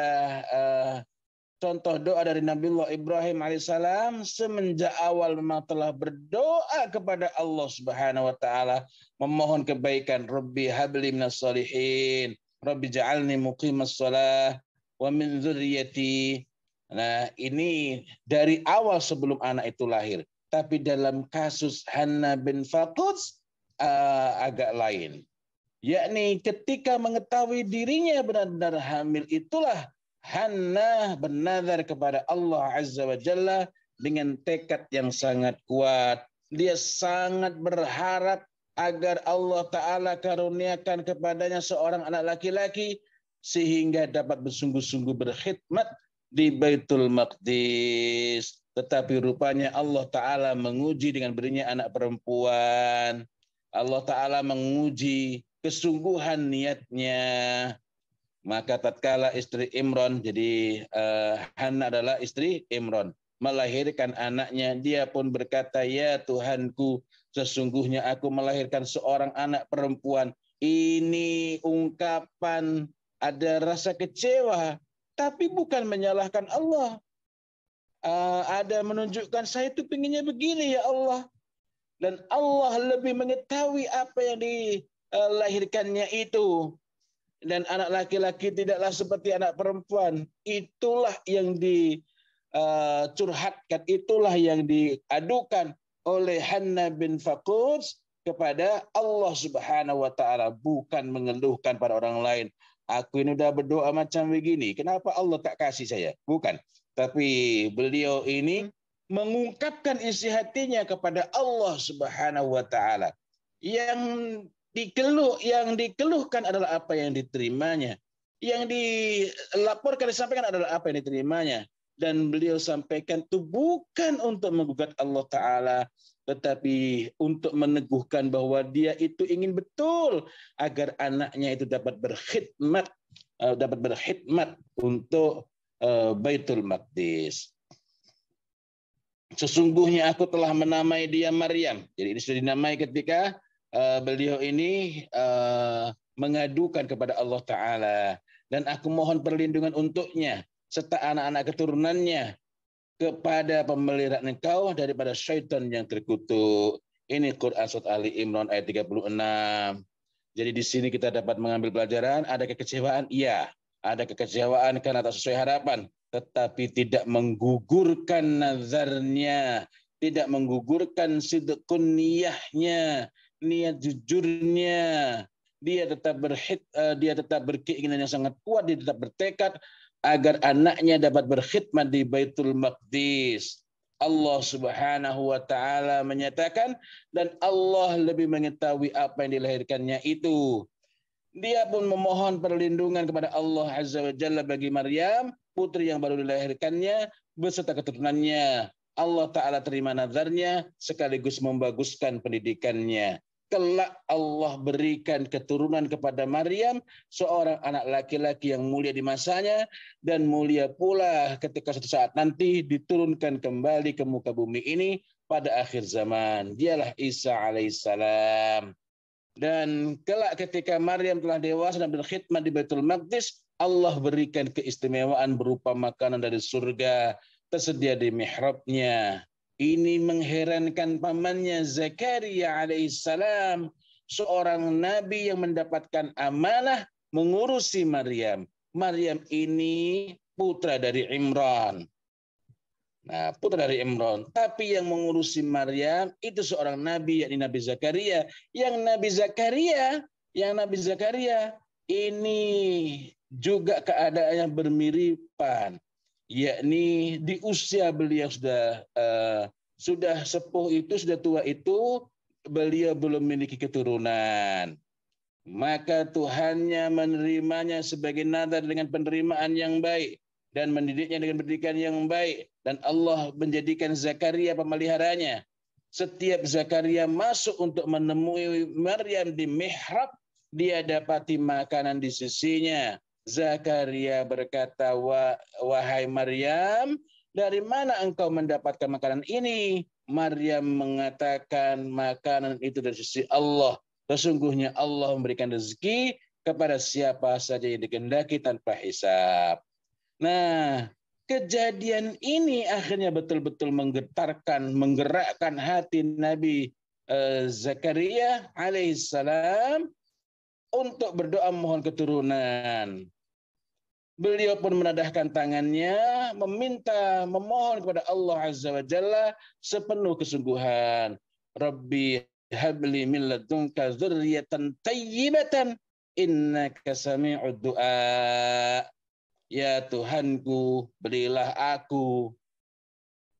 contoh doa dari Nabiullah Ibrahim alaihissalam, semenjak awal memang telah berdoa kepada Allah Subhanahu wa taala, memohon kebaikan, Rabbi habli minas shalihin, Rabbi ja'alni muqimas shalah wa min dzurriyyati. Nah, ini dari awal sebelum anak itu lahir. Tapi dalam kasus Hanna bin Faquds agak lain. Yakni ketika mengetahui dirinya benar-benar hamil, itulah Hanna bernazar kepada Allah Azza wa Jalla dengan tekad yang sangat kuat. Dia sangat berharap agar Allah Ta'ala karuniakan kepadanya seorang anak laki-laki, sehingga dapat bersungguh-sungguh berkhidmat di Baitul Maqdis. Tetapi rupanya Allah Ta'ala menguji dengan berinya anak perempuan. Allah Ta'ala menguji kesungguhan niatnya. Maka tatkala istri Imran, jadi Hanna adalah istri Imran. melahirkan anaknya. Dia pun berkata, ya Tuhanku, sesungguhnya aku melahirkan seorang anak perempuan. Ini ungkapan ada rasa kecewa, tapi bukan menyalahkan Allah. Ada menunjukkan saya itu pinginnya begini ya Allah. Dan Allah lebih mengetahui apa yang dilahirkannya itu. Dan anak laki-laki tidaklah seperti anak perempuan. Itulah yang dicurhatkan, itulah yang diadukan oleh Hanna bin Faquds kepada Allah Subhanahu wa taala, bukan mengeluhkan pada orang lain. Aku ini udah berdoa macam begini, kenapa Allah tak kasih saya? Bukan. Tapi beliau ini mengungkapkan isi hatinya kepada Allah Subhanahu wa taala. Yang dikeluhkan adalah apa yang diterimanya. Yang dilaporkan, disampaikan adalah apa yang diterimanya. Dan beliau sampaikan itu bukan untuk menggugat Allah Ta'ala, tetapi untuk meneguhkan bahwa dia itu ingin betul agar anaknya itu dapat berkhidmat untuk Baitul Maqdis. Sesungguhnya aku telah menamai dia Maryam. Jadi ini sudah dinamai ketika beliau ini mengadukan kepada Allah Ta'ala. Dan aku mohon perlindungan untuknya serta anak-anak keturunannya kepada pemeliharaan engkau daripada syaitan yang terkutuk. Ini Quran Surat Ali Imran ayat 36. Jadi di sini kita dapat mengambil pelajaran, ada kekecewaan, iya. Ada kekecewaan karena tak sesuai harapan, tetapi tidak menggugurkan nazarnya, tidak menggugurkan sidqun niyahnya, niat jujurnya. Dia tetap berkeinginan yang sangat kuat, dia tetap bertekad agar anaknya dapat berkhidmat di Baitul Maqdis. Allah Subhanahu wa taala menyatakan, dan Allah lebih mengetahui apa yang dilahirkannya itu. Dia pun memohon perlindungan kepada Allah Azza wa Jalla bagi Maryam, putri yang baru dilahirkannya beserta keturunannya. Allah Ta'ala terima nazarnya sekaligus membaguskan pendidikannya. Kelak Allah berikan keturunan kepada Maryam, seorang anak laki-laki yang mulia di masanya, dan mulia pula ketika suatu saat nanti diturunkan kembali ke muka bumi ini pada akhir zaman. Dialah Isa alaihissalam. Dan kelak ketika Maryam telah dewasa dan berkhidmat di Baitul Maqdis, Allah berikan keistimewaan berupa makanan dari surga tersedia di mihrabnya. Ini mengherankan pamannya Zakaria alaihissalam, seorang nabi yang mendapatkan amanah mengurusi Maryam. Maryam ini putra dari Imran. Nah, putra dari Imran. Tapi yang mengurusi Maryam itu seorang nabi, yakni Nabi Zakaria. Yang Nabi Zakaria ini juga keadaannya bermiripan. Yakni di usia beliau sudah sepuh itu, sudah tua itu, beliau belum memiliki keturunan. Maka Tuhannya menerimanya sebagai nazar dengan penerimaan yang baik dan mendidiknya dengan pendidikan yang baik, dan Allah menjadikan Zakaria pemeliharanya. Setiap Zakaria masuk untuk menemui Maryam di mihrab, dia dapati makanan di sisinya. Zakaria berkata, wahai Maryam, dari mana engkau mendapatkan makanan ini? Maryam mengatakan, makanan itu dari sisi Allah. Sesungguhnya Allah memberikan rezeki kepada siapa saja yang dikehendaki tanpa hisab. Nah, kejadian ini akhirnya betul-betul menggerakkan hati Nabi Zakaria alaihissalam untuk berdoa mohon keturunan. Beliau pun menadahkan tangannya, memohon kepada Allah Azza wa Jalla sepenuh kesungguhan. Rabbi habli min ladunka dzurriyyatan thayyibatan innaka sami'ud du'a. Ya Tuhanku, berilah aku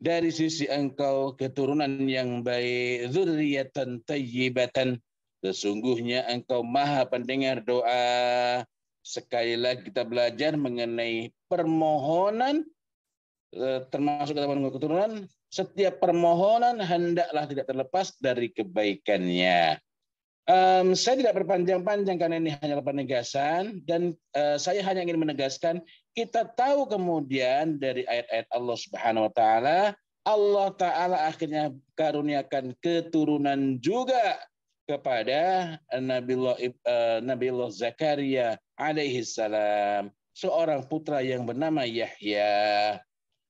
dari sisi engkau keturunan yang baik, dzurriyyatan thayyibatan. Sesungguhnya engkau maha pendengar doa. Sekali lagi kita belajar mengenai permohonan, termasuk keturunan. Setiap permohonan hendaklah tidak terlepas dari kebaikannya. Saya tidak berpanjang-panjang karena ini hanyalah penegasan dan saya hanya ingin menegaskan kita tahu kemudian dari ayat-ayat Allah Subhanahu wa taala Allah taala akhirnya karuniakan keturunan juga kepada Nabiullah Zakaria alaihi salam, seorang putra yang bernama Yahya.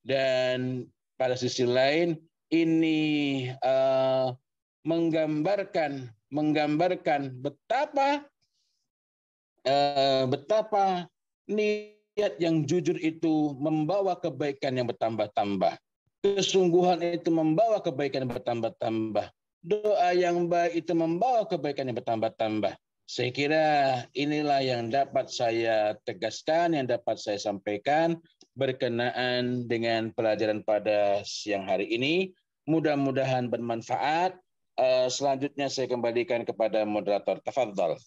Dan pada sisi lain ini menggambarkan betapa niat yang jujur itu membawa kebaikan yang bertambah-tambah. Kesungguhan itu membawa kebaikan yang bertambah-tambah. Doa yang baik itu membawa kebaikan yang bertambah-tambah. Saya kira inilah yang dapat saya tegaskan, yang dapat saya sampaikan berkenaan dengan pelajaran pada siang hari ini. Mudah-mudahan bermanfaat. Selanjutnya saya kembalikan kepada moderator. Tafadhol.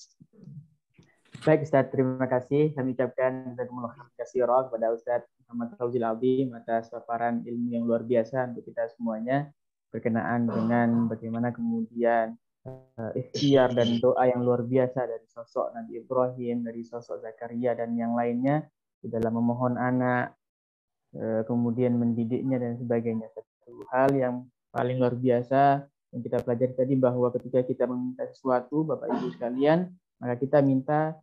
Baik Ustaz, terima kasih. Kami ucapkan jazakumullah khairan kepada Ustaz Muhammad Fauzil Azim atas paparan ilmu yang luar biasa untuk kita semuanya berkenaan dengan bagaimana kemudian ikhtiar dan doa yang luar biasa dari sosok Nabi Ibrahim, dari sosok Zakaria dan yang lainnya di dalam memohon anak, kemudian mendidiknya dan sebagainya. Satu hal yang paling luar biasa yang kita pelajari tadi bahwa ketika kita meminta sesuatu, Bapak Ibu sekalian, maka kita minta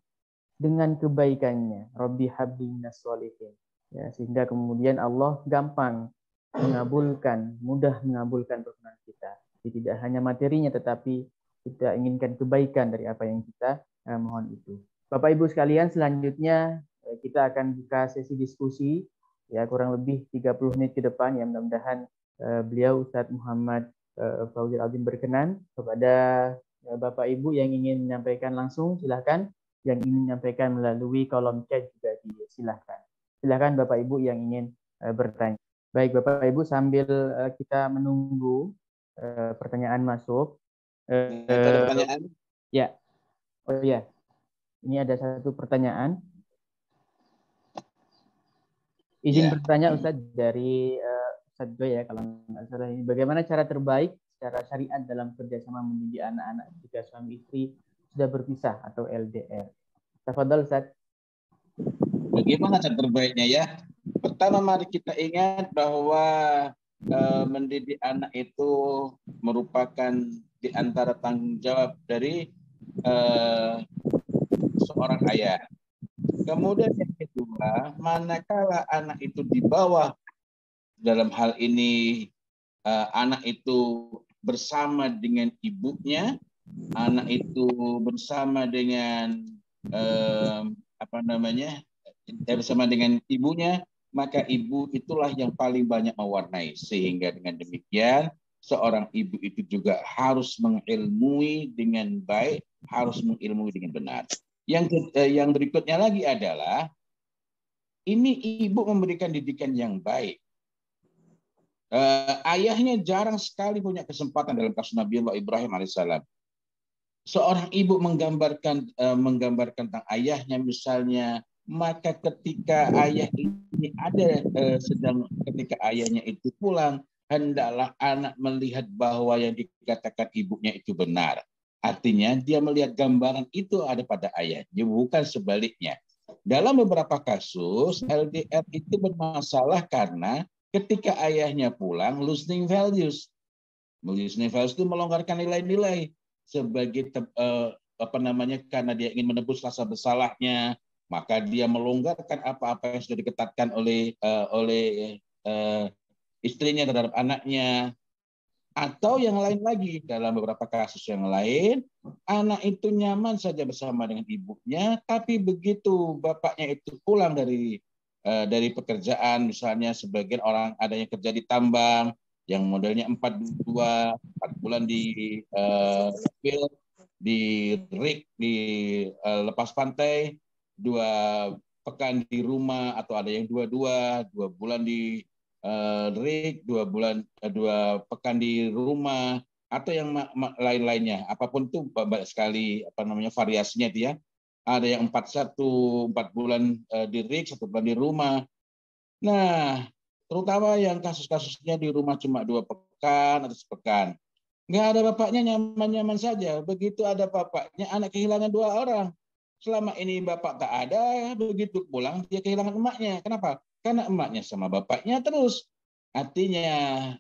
dengan kebaikannya. Rabbi habli minas sholihin. Ya, sehingga kemudian Allah gampang mengabulkan, mudah mengabulkan permohonan kita. Jadi tidak hanya materinya, tetapi kita inginkan kebaikan dari apa yang kita mohon itu. Bapak Ibu sekalian, selanjutnya kita akan buka sesi diskusi ya kurang lebih 30 menit ke depan ya, mudah-mudahan beliau Ustadz Muhammad Fauzil Azim berkenan. Kepada Bapak Ibu yang ingin menyampaikan langsung silahkan, yang ingin menyampaikan melalui kolom chat juga disilahkan. Silahkan Bapak Ibu yang ingin bertanya. Baik Bapak Ibu, sambil kita menunggu pertanyaan masuk. Ada pertanyaan? Ya, oh ya, ini ada satu pertanyaan. Izin bertanya Ustadz dari Ustadz Joy ya kalau nggak salah ini. Bagaimana cara terbaik secara syariat dalam kerjasama mendidik anak-anak jika suami istri sudah berpisah atau LDR? Tafadhol Ustadz. Bagaimana cara terbaiknya ya? Pertama mari kita ingat bahwa mendidik anak itu merupakan di antara tanggung jawab dari seorang ayah. Kemudian yang kedua, manakala anak itu di bawah, dalam hal ini anak itu bersama dengan ibunya, anak itu bersama dengan bersama dengan ibunya, maka ibu itulah yang paling banyak mewarnai. Sehingga dengan demikian seorang ibu itu juga harus mengilmui dengan baik, harus mengilmui dengan benar. Yang berikutnya lagi adalah ini ibu memberikan didikan yang baik. Ayahnya jarang sekali punya kesempatan dalam kasus Nabiullah Ibrahim alaihissalam. Seorang ibu menggambarkan tentang ayahnya misalnya, maka ketika ayah ini ada ketika ayahnya itu pulang, hendaklah anak melihat bahwa yang dikatakan ibunya itu benar. Artinya dia melihat gambaran itu ada pada ayahnya, bukan sebaliknya. Dalam beberapa kasus LDR itu bermasalah karena ketika ayahnya pulang, losing values. Losing values itu melonggarkan nilai-nilai sebagai karena dia ingin menebus rasa bersalahnya, maka dia melonggarkan apa-apa yang sudah diketatkan oleh istrinya terhadap anaknya. Atau yang lain lagi, dalam beberapa kasus yang lain, anak itu nyaman saja bersama dengan ibunya, tapi begitu bapaknya itu pulang dari pekerjaan, misalnya sebagian orang ada yang kerja di tambang, yang modelnya 4 bulan di rig, di lepas pantai, 2 pekan di rumah, atau ada yang 2 bulan di rig, 2 pekan di rumah, atau yang lain-lainnya, apapun itu banyak sekali variasinya dia. Ada yang 4 bulan di rig, 1 bulan di rumah. Nah, terutama yang kasus-kasusnya di rumah cuma 2 pekan atau sepekan. Nggak ada bapaknya, nyaman-nyaman saja. Begitu ada bapaknya, anak kehilangan 2 orang. Selama ini bapak tak ada, begitu pulang dia kehilangan emaknya. Kenapa? Karena emaknya sama bapaknya terus. Artinya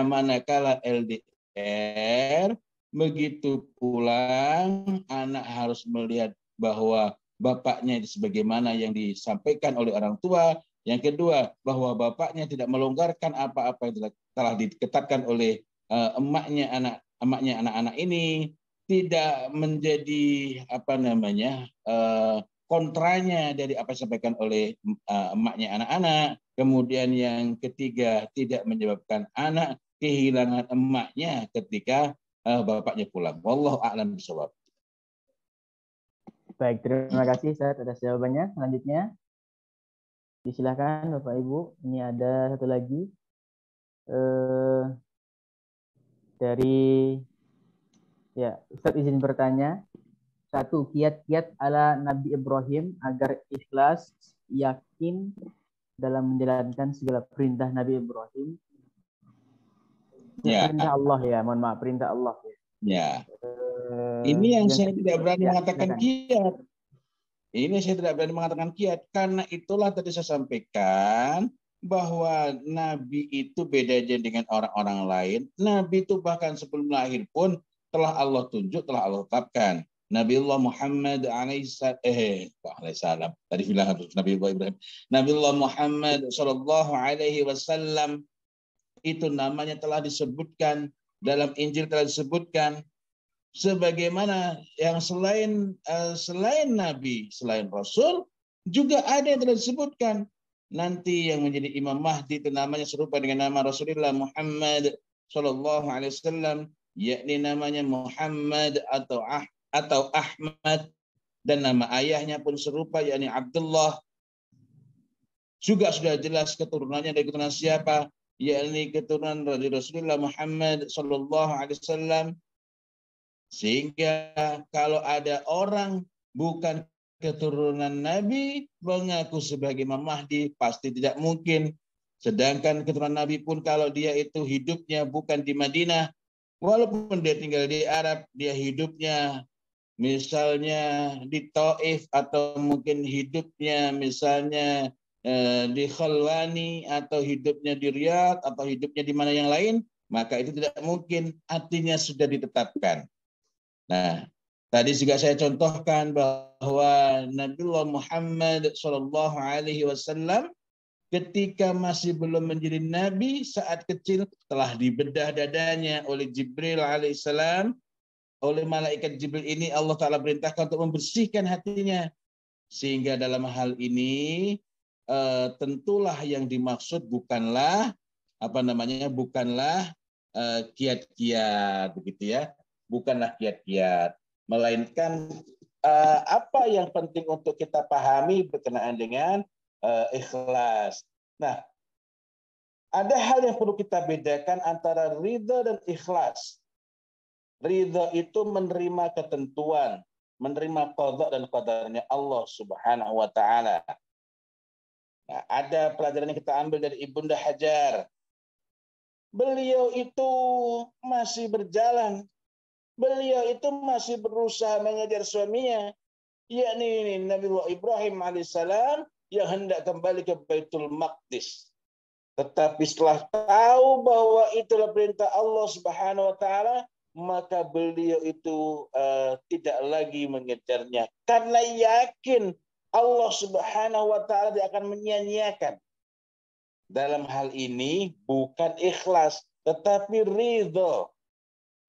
manakala LDR, begitu pulang anak harus melihat bahwa bapaknya sebagaimana yang disampaikan oleh orang tua. Yang kedua, bahwa bapaknya tidak melonggarkan apa-apa yang telah diketatkan oleh emaknya anak-anak ini, tidak menjadi kontranya dari apa yang disampaikan oleh emaknya anak-anak. Kemudian yang ketiga, tidak menyebabkan anak kehilangan emaknya ketika bapaknya pulang. Wallahu a'lam bishawab. Baik, terima kasih Ustaz atas jawabannya. Selanjutnya disilakan Bapak Ibu. Ini ada satu lagi dari Ustaz izin bertanya. 1. Kiat-kiat ala Nabi Ibrahim agar ikhlas, yakin dalam menjalankan segala perintah Nabi Ibrahim. Ya. Perintah Allah ya, mohon maaf, perintah Allah ya. Ya. Ini yang saya tidak berani mengatakan kiat. Ini saya tidak berani mengatakan kiat karena itulah tadi saya sampaikan bahwa Nabi itu beda dengan orang-orang lain. Nabi itu bahkan sebelum lahir pun telah Allah tunjuk, telah Allah tetapkan. Nabiullah Muhammad alaihissalam. Tadi bilang Nabiullah Ibrahim. Nabiullah Muhammad sallallahu alaihi wasallam itu namanya telah disebutkan dalam Injil, telah disebutkan sebagaimana yang selain Nabi, selain Rasul juga ada yang telah disebutkan. Nanti yang menjadi Imam Mahdi itu namanya serupa dengan nama Rasulullah Muhammad sallallahu alaihi wasallam, yakni namanya Muhammad atau Ahmad, dan nama ayahnya pun serupa yakni Abdullah. Juga sudah jelas keturunannya dari keturunan siapa, yakni keturunan dari Rasulullah Muhammad sallallahu alaihi wasallam. Sehingga kalau ada orang bukan keturunan Nabi mengaku sebagai Imam Mahdi, pasti tidak mungkin. Sedangkan keturunan Nabi pun kalau dia itu hidupnya bukan di Madinah, walaupun dia tinggal di Arab, dia hidupnya misalnya di Taif atau mungkin hidupnya misalnya di Khalwani atau hidupnya di Riyadh atau hidupnya di mana yang lain, maka itu tidak mungkin, artinya sudah ditetapkan. Nah, tadi juga saya contohkan bahwa Nabiullah Muhammad sallallahu alaihi wasallam ketika masih belum menjadi nabi, saat kecil telah dibedah dadanya oleh Jibril alaihissalam. Oleh malaikat Jibril ini Allah Ta'ala perintahkan untuk membersihkan hatinya. Sehingga dalam hal ini tentulah yang dimaksud bukanlah bukanlah kiat-kiat begitu ya. Bukanlah kiat-kiat, melainkan apa yang penting untuk kita pahami berkenaan dengan ikhlas. Nah, ada hal yang perlu kita bedakan antara ridha dan ikhlas. Ridha itu menerima ketentuan, menerima qadha dan qadarnya Allah Subhanahu wa taala. Nah, ada pelajaran yang kita ambil dari Ibunda Hajar. Beliau itu masih berjalan. Beliau itu masih berusaha mengejar suaminya, yakni Nabiullah Ibrahim alaihissalam yang hendak kembali ke Baitul Maqdis. Tetapi setelah tahu bahwa itulah perintah Allah Subhanahu wa taala, maka beliau itu tidak lagi mengejarnya karena yakin Allah Subhanahu wa taala dia akan menyia-nyiakan. Dalam hal ini bukan ikhlas tetapi ridho.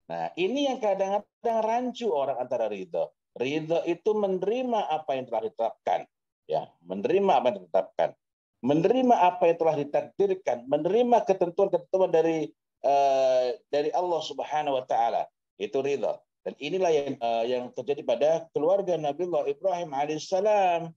Nah, ini yang kadang-kadang rancu orang antara ridho. Ridho itu menerima apa yang telah ditetapkan, ya, menerima apa yang ditetapkan, menerima apa yang telah ditakdirkan, menerima ketentuan-ketentuan dari Allah Subhanahu wa taala. Itu ridha. Dan inilah yang terjadi pada keluarga Nabiullah Ibrahim alaihissalam.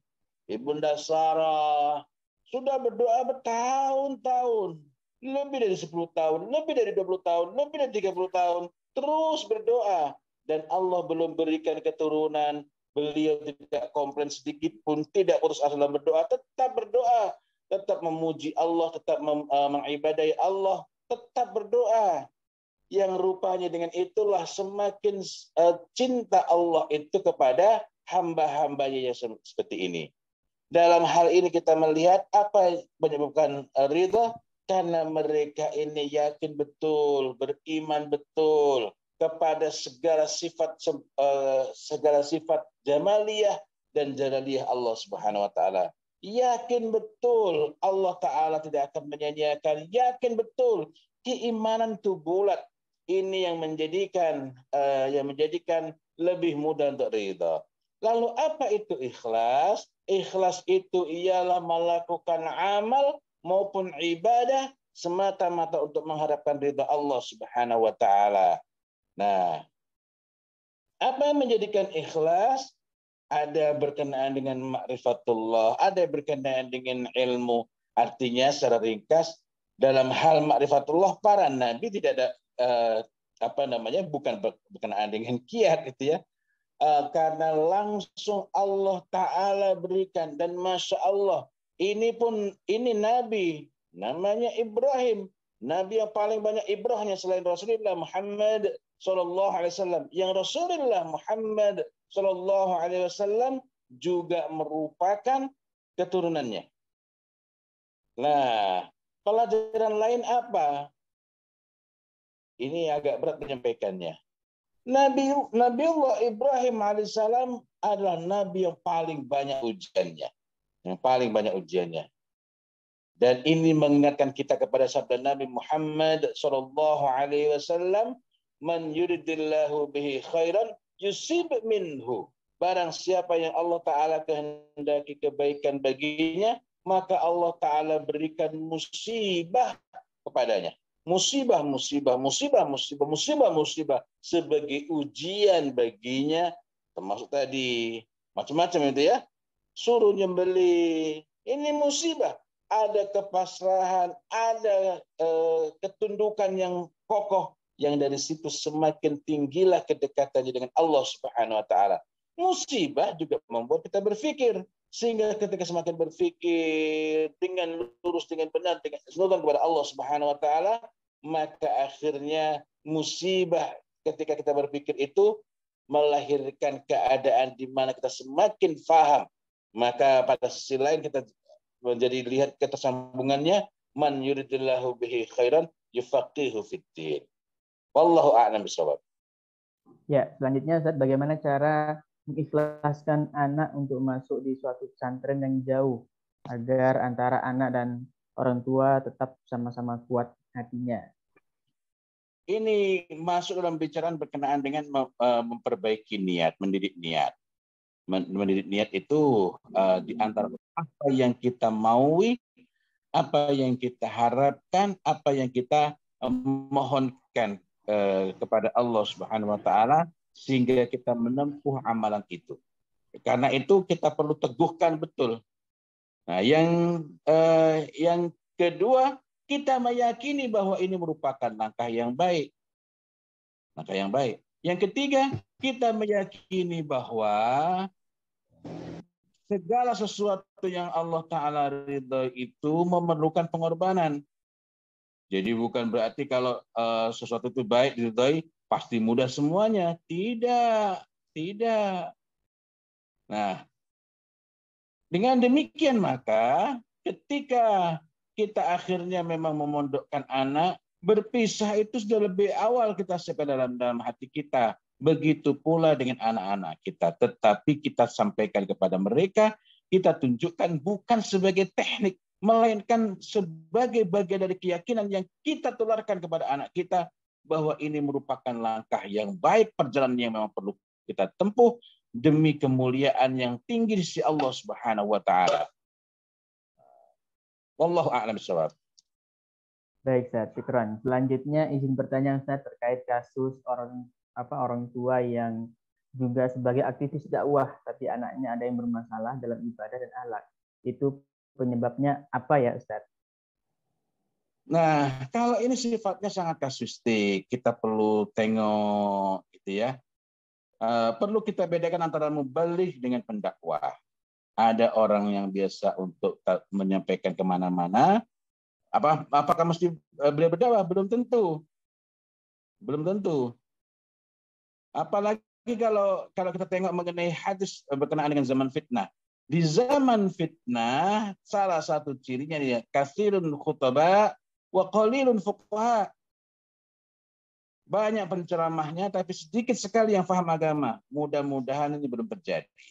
Ibunda Sarah sudah berdoa bertahun-tahun, lebih dari 10 tahun, lebih dari 20 tahun, lebih dari 30 tahun, terus berdoa dan Allah belum berikan keturunan. Beliau tidak komplain sedikit pun, tidak putus asa dalam berdoa, tetap berdoa, tetap memuji Allah, tetap mengibadahi Allah, tetap berdoa. yang rupanya dengan itulah semakin cinta Allah itu kepada hamba-hambanya yang seperti ini. Dalam hal ini kita melihat apa yang menyebabkan ridha, karena mereka ini yakin betul, beriman betul kepada segala sifat jamaliyah dan jalaliyah Allah Subhanahu wa taala. Yakin betul Allah taala tidak akan menyanyiakan, yakin betul keimanan itu bulat. Ini yang menjadikan lebih mudah untuk ridha. Lalu apa itu ikhlas? Ikhlas itu ialah melakukan amal maupun ibadah semata-mata untuk mengharapkan ridha Allah Subhanahu wa taala. Nah, apa yang menjadikan ikhlas? Ada berkenaan dengan ma'rifatullah, ada berkenaan dengan ilmu. Artinya secara ringkas, dalam hal ma'rifatullah para nabi tidak ada bukan berkenaan dengan kiat itu ya. Karena langsung Allah Ta'ala berikan, dan Masya Allah ini Nabi namanya Ibrahim, Nabi yang paling banyak ibrahnya selain Rasulullah Muhammad Sallallahu Alaihi Wasallam, yang Rasulullah Muhammad Sallallahu Alaihi Wasallam juga merupakan keturunannya. Nah, pelajaran lain apa? Ini agak berat menyampaikannya. Nabiullah Ibrahim alaihissalam adalah nabi yang paling banyak ujiannya. Dan ini mengingatkan kita kepada sabda Nabi Muhammad sallallahu alaihi wasallam, "Man yuridillahu bihi khairan yusib minhu." Barang siapa yang Allah taala kehendaki kebaikan baginya, maka Allah taala berikan musibah kepadanya. Musibah sebagai ujian baginya, termasuk tadi macam-macam itu ya, suruh nyembelih, ini musibah. Ada kepasrahan, ada ketundukan yang kokoh, yang dari situ semakin tinggilah kedekatannya dengan Allah Subhanahu wa taala. Musibah juga membuat kita berpikir, sehingga ketika semakin berpikir dengan lurus, dengan benar, dengan senutan kepada Allah Subhanahu wa taala, maka akhirnya musibah ketika kita berpikir itu melahirkan keadaan di mana kita semakin faham. Maka pada sisi lain kita menjadi lihat ketersambungannya, man yuridillahu bihi khairan yufaqihu fiddin. Wallahu a'lam bishawab. Ya, selanjutnya Ustaz, bagaimana cara mengikhlaskan anak untuk masuk di suatu pesantren yang jauh agar antara anak dan orang tua tetap sama-sama kuat hatinya? Ini masuk dalam bicaraan berkenaan dengan memperbaiki niat, mendidik niat. Mendidik niat itu di antara apa yang kita maui, apa yang kita harapkan, apa yang kita mohonkan kepada Allah Subhanahu wa taala, sehingga kita menempuh amalan itu. Karena itu kita perlu teguhkan betul. Nah, yang kedua, kita meyakini bahwa ini merupakan langkah yang baik. Langkah yang baik. Yang ketiga, kita meyakini bahwa segala sesuatu yang Allah Ta'ala ridha itu memerlukan pengorbanan. Jadi bukan berarti kalau sesuatu itu baik diridhai pasti mudah semuanya. Tidak. Nah, dengan demikian maka ketika kita akhirnya memang memondokkan anak, berpisah itu sudah lebih awal kita siapkan dalam hati kita. Begitu pula dengan anak-anak kita. Tetapi kita sampaikan kepada mereka, kita tunjukkan bukan sebagai teknik, melainkan sebagai bagian dari keyakinan yang kita tularkan kepada anak kita, bahwa ini merupakan langkah yang baik, perjalanan yang memang perlu kita tempuh demi kemuliaan yang tinggi di sisi Allah Subhanahu wa taala. Wallahu a'lam bishawab. Baik, Ustaz, syukran. Selanjutnya izin bertanya, Ustaz, terkait kasus orang tua yang juga sebagai aktivis dakwah tapi anaknya ada yang bermasalah dalam ibadah dan akhlak. Itu penyebabnya apa ya, Ustaz? Nah, kalau ini sifatnya sangat kasustik, kita perlu tengok gitu ya. Perlu kita bedakan antara mubaligh dengan pendakwah. Ada orang yang biasa untuk menyampaikan kemana-mana. Apakah mesti beliau berdakwah? Belum tentu. Belum tentu. Apalagi kalau kita tengok mengenai hadis berkenaan dengan zaman fitnah. Di zaman fitnah, salah satu cirinya dia katsirun khutaba wa qalilun fuqaha. Banyak penceramahnya, tapi sedikit sekali yang paham agama. Mudah-mudahan ini belum terjadi.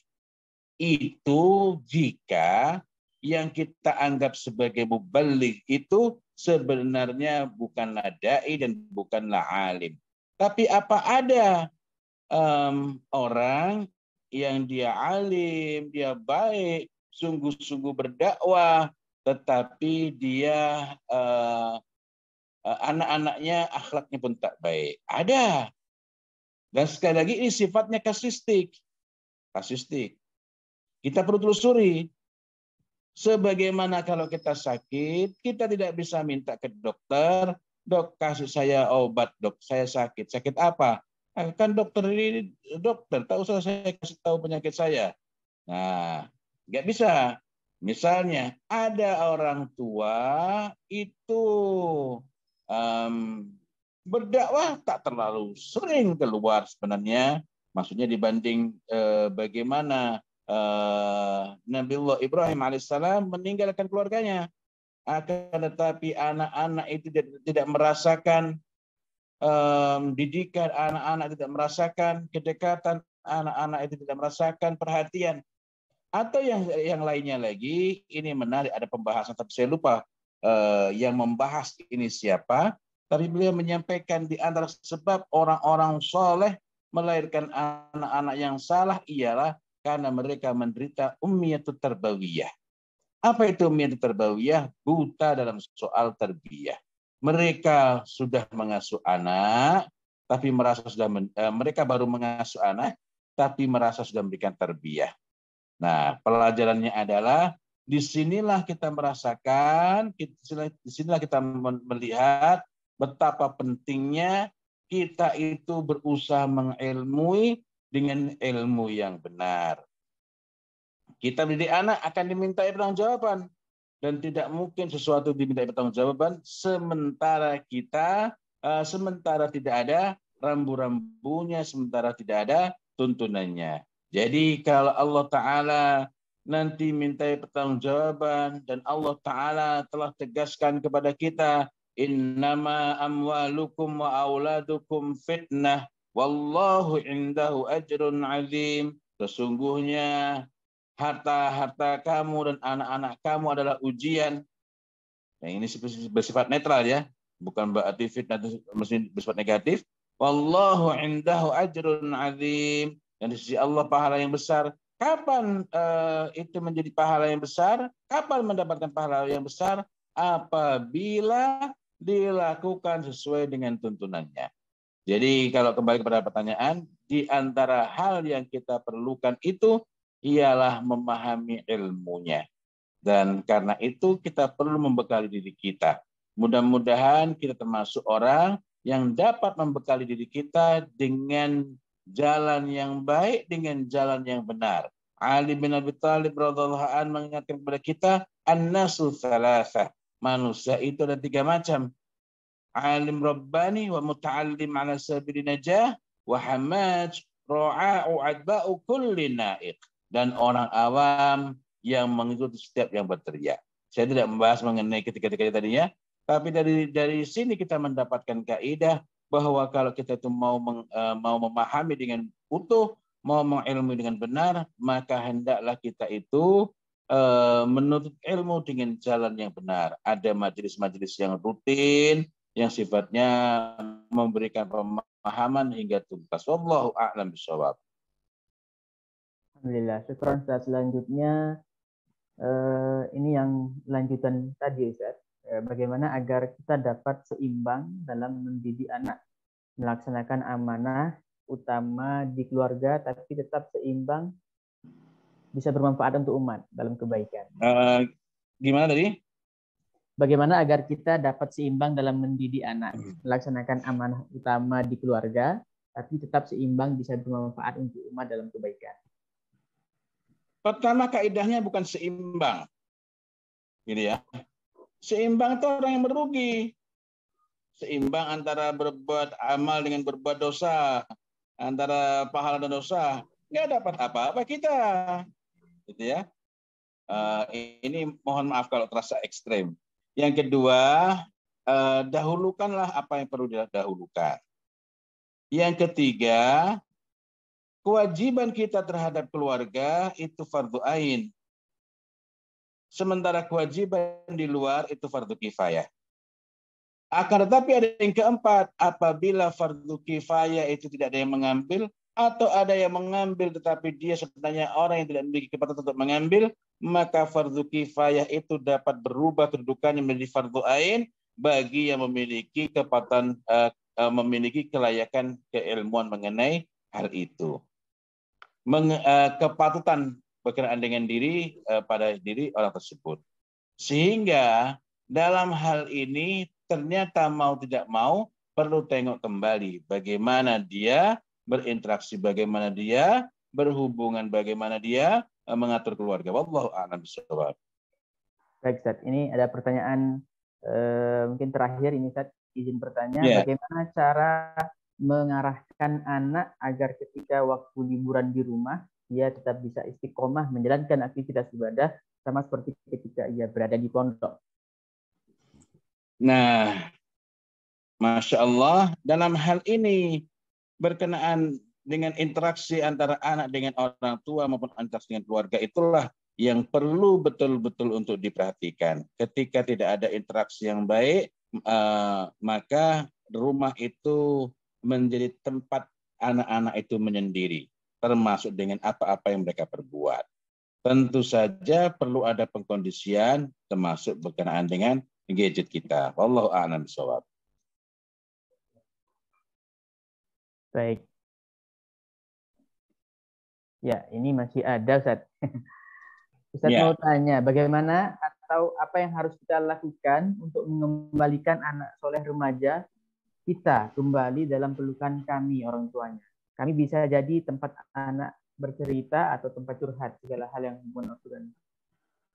Itu jika yang kita anggap sebagai muballigh itu sebenarnya bukanlah dai dan bukanlah alim. Tapi apa ada orang yang dia alim, dia baik, sungguh-sungguh berdakwah, tetapi dia anak-anaknya akhlaknya pun tak baik. Ada. Dan sekali lagi ini sifatnya kasistik. Kasistik. Kita perlu telusuri. Sebagaimana kalau kita sakit, kita tidak bisa minta ke dokter, dok kasih saya obat, dok saya sakit. Sakit apa? Kan dokter ini dokter, tak usah saya kasih tahu penyakit saya. Nah, nggak bisa. Misalnya ada orang tua itu berdakwah tak terlalu sering keluar sebenarnya, maksudnya dibanding bagaimana Nabiullah Ibrahim alaihissalam meninggalkan keluarganya, akan tetapi anak-anak itu tidak merasakan didikan, anak-anak tidak merasakan kedekatan, anak-anak itu tidak merasakan perhatian. Atau yang lainnya lagi, ini menarik, ada pembahasan tapi saya lupa yang membahas ini siapa, tapi beliau menyampaikan di antara sebab orang-orang soleh melahirkan anak-anak yang salah ialah karena mereka menderita ummiyatut tarbawiyah. Apa itu ummiyatut tarbawiyah? Buta dalam soal tarbiyah. Mereka sudah mengasuh anak, tapi merasa mereka baru mengasuh anak, tapi merasa sudah memberikan tarbiyah. Nah, pelajarannya adalah disinilah kita merasakan, disinilah kita melihat betapa pentingnya kita itu berusaha mengilmui dengan ilmu yang benar. Kita mendidik anak akan diminta pertanggungjawaban, dan tidak mungkin sesuatu diminta pertanggungjawaban sementara sementara tidak ada rambu-rambunya, sementara tidak ada tuntunannya. Jadi kalau Allah Ta'ala nanti mintai pertanggungjawaban dan Allah Ta'ala telah tegaskan kepada kita, innama amwalukum wa auladukum fitnah wallahu indahu ajrun azim. Sesungguhnya harta-harta kamu dan anak-anak kamu adalah ujian. Yang ini bersifat netral ya, bukan berarti fitnah mesti bersifat negatif. Wallahu indahu ajrun azim. Dan di sisi Allah pahala yang besar. Kapan itu menjadi pahala yang besar? Kapan mendapatkan pahala yang besar? Apabila dilakukan sesuai dengan tuntunannya. Jadi kalau kembali kepada pertanyaan, di antara hal yang kita perlukan itu ialah memahami ilmunya. Dan karena itu kita perlu membekali diri kita. Mudah-mudahan kita termasuk orang yang dapat membekali diri kita dengan jalan yang baik, dengan jalan yang benar. Ali bin Abi Thalib radhiyallahu anhu mengingatkan kepada kita, an-nasu tsalatsa. Manusia itu ada 3 macam. Alim rabbani wa muta'allim ala sabili najah wa hamaj ra'a'u adba'u kulli na'iq. Dan orang awam yang mengikuti setiap yang berteriak. Saya tidak membahas mengenai ketiga-tiganya tadinya, tapi dari sini kita mendapatkan kaidah bahwa kalau kita itu mau memahami dengan utuh, mau mengilmu dengan benar, maka hendaklah kita itu menuntut ilmu dengan jalan yang benar. Ada majelis-majelis yang rutin, yang sifatnya memberikan pemahaman hingga tuntas. Wallahu a'lam bishawab. Alhamdulillah. Selanjutnya ini yang lanjutan tadi Ustaz. Bagaimana agar kita dapat seimbang dalam mendidik anak, melaksanakan amanah utama di keluarga, tapi tetap seimbang, bisa bermanfaat untuk umat dalam kebaikan. Gimana tadi? Bagaimana agar kita dapat seimbang dalam mendidik anak, melaksanakan amanah utama di keluarga, tapi tetap seimbang, bisa bermanfaat untuk umat dalam kebaikan. Pertama, kaidahnya bukan seimbang. Gitu ya. Seimbang itu orang yang merugi. seimbang antara berbuat amal dengan berbuat dosa, antara pahala dan dosa. Nggak dapat apa-apa kita, gitu ya. Ini mohon maaf kalau terasa ekstrem. Yang kedua, dahulukanlah apa yang perlu didahulukan. Yang ketiga, kewajiban kita terhadap keluarga itu fardu ain. Sementara kewajiban di luar itu fardu kifayah. Akan tetapi ada yang keempat, apabila fardu kifayah itu tidak ada yang mengambil, atau ada yang mengambil tetapi dia sebenarnya orang yang tidak memiliki kepatutan untuk mengambil, maka fardu kifayah itu dapat berubah kedudukannya menjadi fardu ain bagi yang memiliki kepatutan, memiliki kelayakan keilmuan mengenai hal itu. Kepatutan berkenaan dengan diri pada diri orang tersebut. Sehingga dalam hal ini ternyata mau tidak mau perlu tengok kembali bagaimana dia berinteraksi, bagaimana dia berhubungan, bagaimana dia mengatur keluarga. Wallahu a'lam bishawab. Baik, Ustaz. Ini ada pertanyaan mungkin terakhir ini, Ustaz. Izin bertanya, bagaimana cara mengarahkan anak agar ketika waktu liburan di rumah dia tetap bisa istiqomah menjalankan aktivitas ibadah sama seperti ketika ia berada di pondok. Nah, Masya Allah, dalam hal ini berkenaan dengan interaksi antara anak dengan orang tua maupun interaksi dengan keluarga, itulah yang perlu betul-betul untuk diperhatikan. Ketika tidak ada interaksi yang baik, maka rumah itu menjadi tempat anak-anak itu menyendiri, termasuk dengan apa-apa yang mereka perbuat. Tentu saja perlu ada pengkondisian, termasuk berkenaan dengan gadget kita. Wallahu a'lam bishawab. Baik. Ya, ini masih ada, Ustaz. Ustaz mau tanya, bagaimana atau apa yang harus kita lakukan untuk mengembalikan anak soleh remaja kita kembali dalam pelukan kami, orang tuanya. Kami bisa jadi tempat anak bercerita atau tempat curhat, segala hal yang hubungan dengan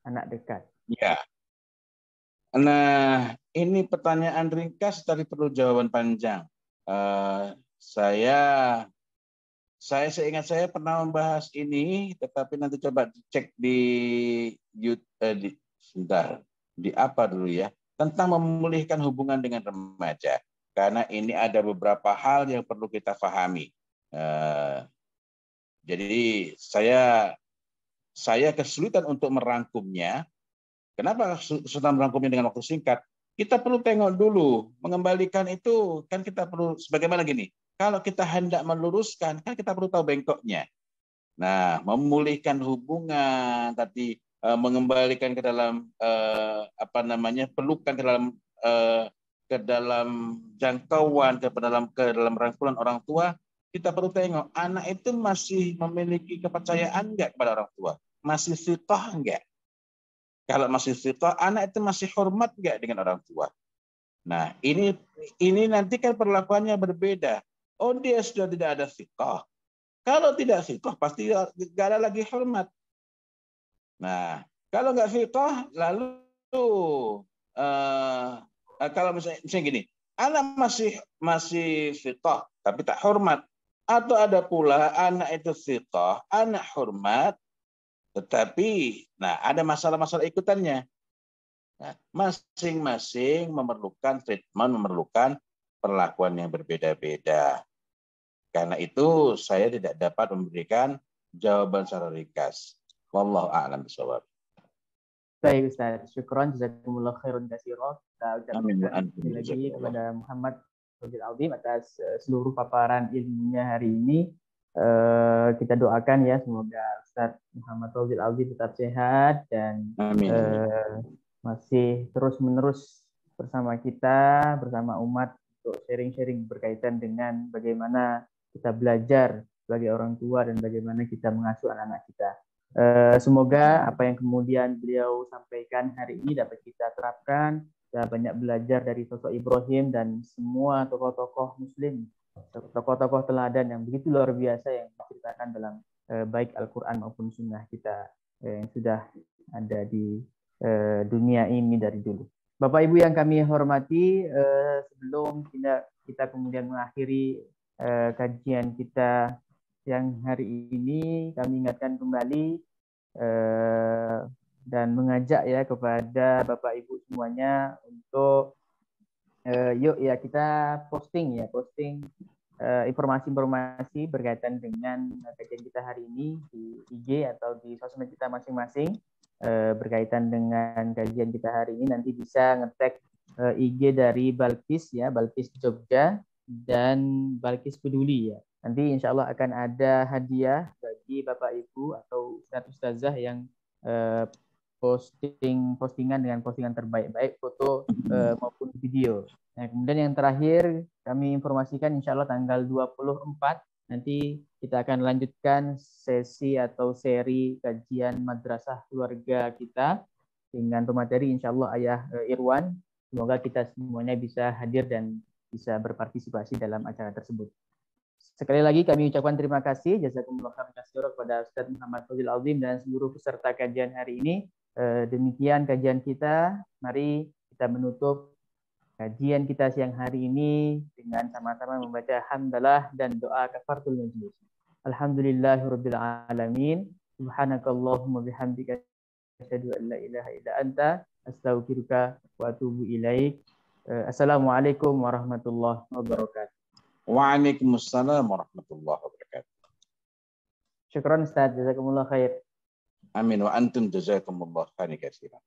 anak dekat. Ya. Nah, ini pertanyaan ringkas tapi perlu jawaban panjang. Saya seingat saya pernah membahas ini, tetapi nanti coba cek di YouTube, sebentar, di apa dulu ya, tentang memulihkan hubungan dengan remaja. Karena ini ada beberapa hal yang perlu kita pahami. Jadi saya kesulitan untuk merangkumnya. Kenapa kesulitan merangkumnya dengan waktu singkat? Kita perlu tengok dulu, mengembalikan itu kan kita perlu sebagaimana gini. Kalau kita hendak meluruskan, kan kita perlu tahu bengkoknya. Nah, memulihkan hubungan, tadi mengembalikan ke dalam pelukan ke dalam jangkauan, ke dalam rangkulan orang tua, kita perlu tengok anak itu masih memiliki kepercayaan enggak kepada orang tua, masih thiqah enggak. Kalau masih thiqah, anak itu masih hormat enggak dengan orang tua. Nah, ini nanti kan perlakuannya berbeda. Oh, dia sudah tidak ada thiqah. Kalau tidak thiqah, pasti tidak ada lagi hormat. Nah, kalau nggak thiqah, lalu kalau misalnya gini, anak masih thiqah, tapi tak hormat. Atau ada pula anak itu thiqah, anak hormat, tetapi ada masalah-masalah ikutannya. Nah, masing-masing memerlukan treatment, memerlukan perlakuan yang berbeda-beda. Karena itu saya tidak dapat memberikan jawaban secara ringkas. Wallahu a'lam bishawab. Baik, Ustaz. Syukron, jazakumullah khairan katsiran. Kita ucapkan lagi kepada Muhammad Fawzil Azim atas seluruh paparan ilmunya hari ini. Kita doakan ya semoga Ustaz Muhammad Fawzil Azim tetap sehat dan masih terus-menerus bersama kita, bersama umat untuk sharing-sharing berkaitan dengan bagaimana kita belajar sebagai orang tua dan bagaimana kita mengasuh anak-anak kita. Semoga apa yang kemudian beliau sampaikan hari ini dapat kita terapkan, kita banyak belajar dari sosok Ibrahim dan semua tokoh-tokoh Muslim, tokoh-tokoh teladan yang begitu luar biasa yang diceritakan dalam baik Al-Quran maupun Sunnah kita yang sudah ada di dunia ini dari dulu. Bapak Ibu yang kami hormati, sebelum kita kemudian mengakhiri kajian kita yang hari ini, kami ingatkan kembali dan mengajak ya kepada Bapak Ibu semuanya untuk yuk ya kita posting informasi-informasi berkaitan dengan kajian kita hari ini di IG atau di sosmed kita masing-masing. Berkaitan dengan kajian kita hari ini, nanti bisa nge-tag IG dari Balkis ya, Balkis Jogja dan Balkis Peduli ya. Nanti insya Allah akan ada hadiah bagi Bapak Ibu atau Ustazah yang postingan dengan postingan terbaik, baik foto maupun video. Nah, kemudian yang terakhir kami informasikan insya Allah tanggal 24 nanti kita akan lanjutkan sesi atau seri kajian madrasah keluarga kita dengan pemateri insya Allah Ayah Irwan. Semoga kita semuanya bisa hadir dan bisa berpartisipasi dalam acara tersebut. Sekali lagi kami ucapkan terima kasih jazakumullah khairan kepada Ustaz Muhammad Fauzil Azim dan seluruh peserta kajian hari ini. Demikian kajian kita. Mari kita menutup kajian kita siang hari ini dengan sama-sama membaca hamdalah dan doa kafaratul majlis. Alhamdulillahirabbil alamin. Subhanakallahumma bihamdika asyhadu an la ilaha illa anta astaghfiruka wa atubu ilaik. Assalamualaikum warahmatullahi wabarakatuh. Waalaikumsalam warahmatullahi wabarakatuh. Syukran Ustaz, jazakumullah khair. Amin wa antum jazakumullah khairan katsiran.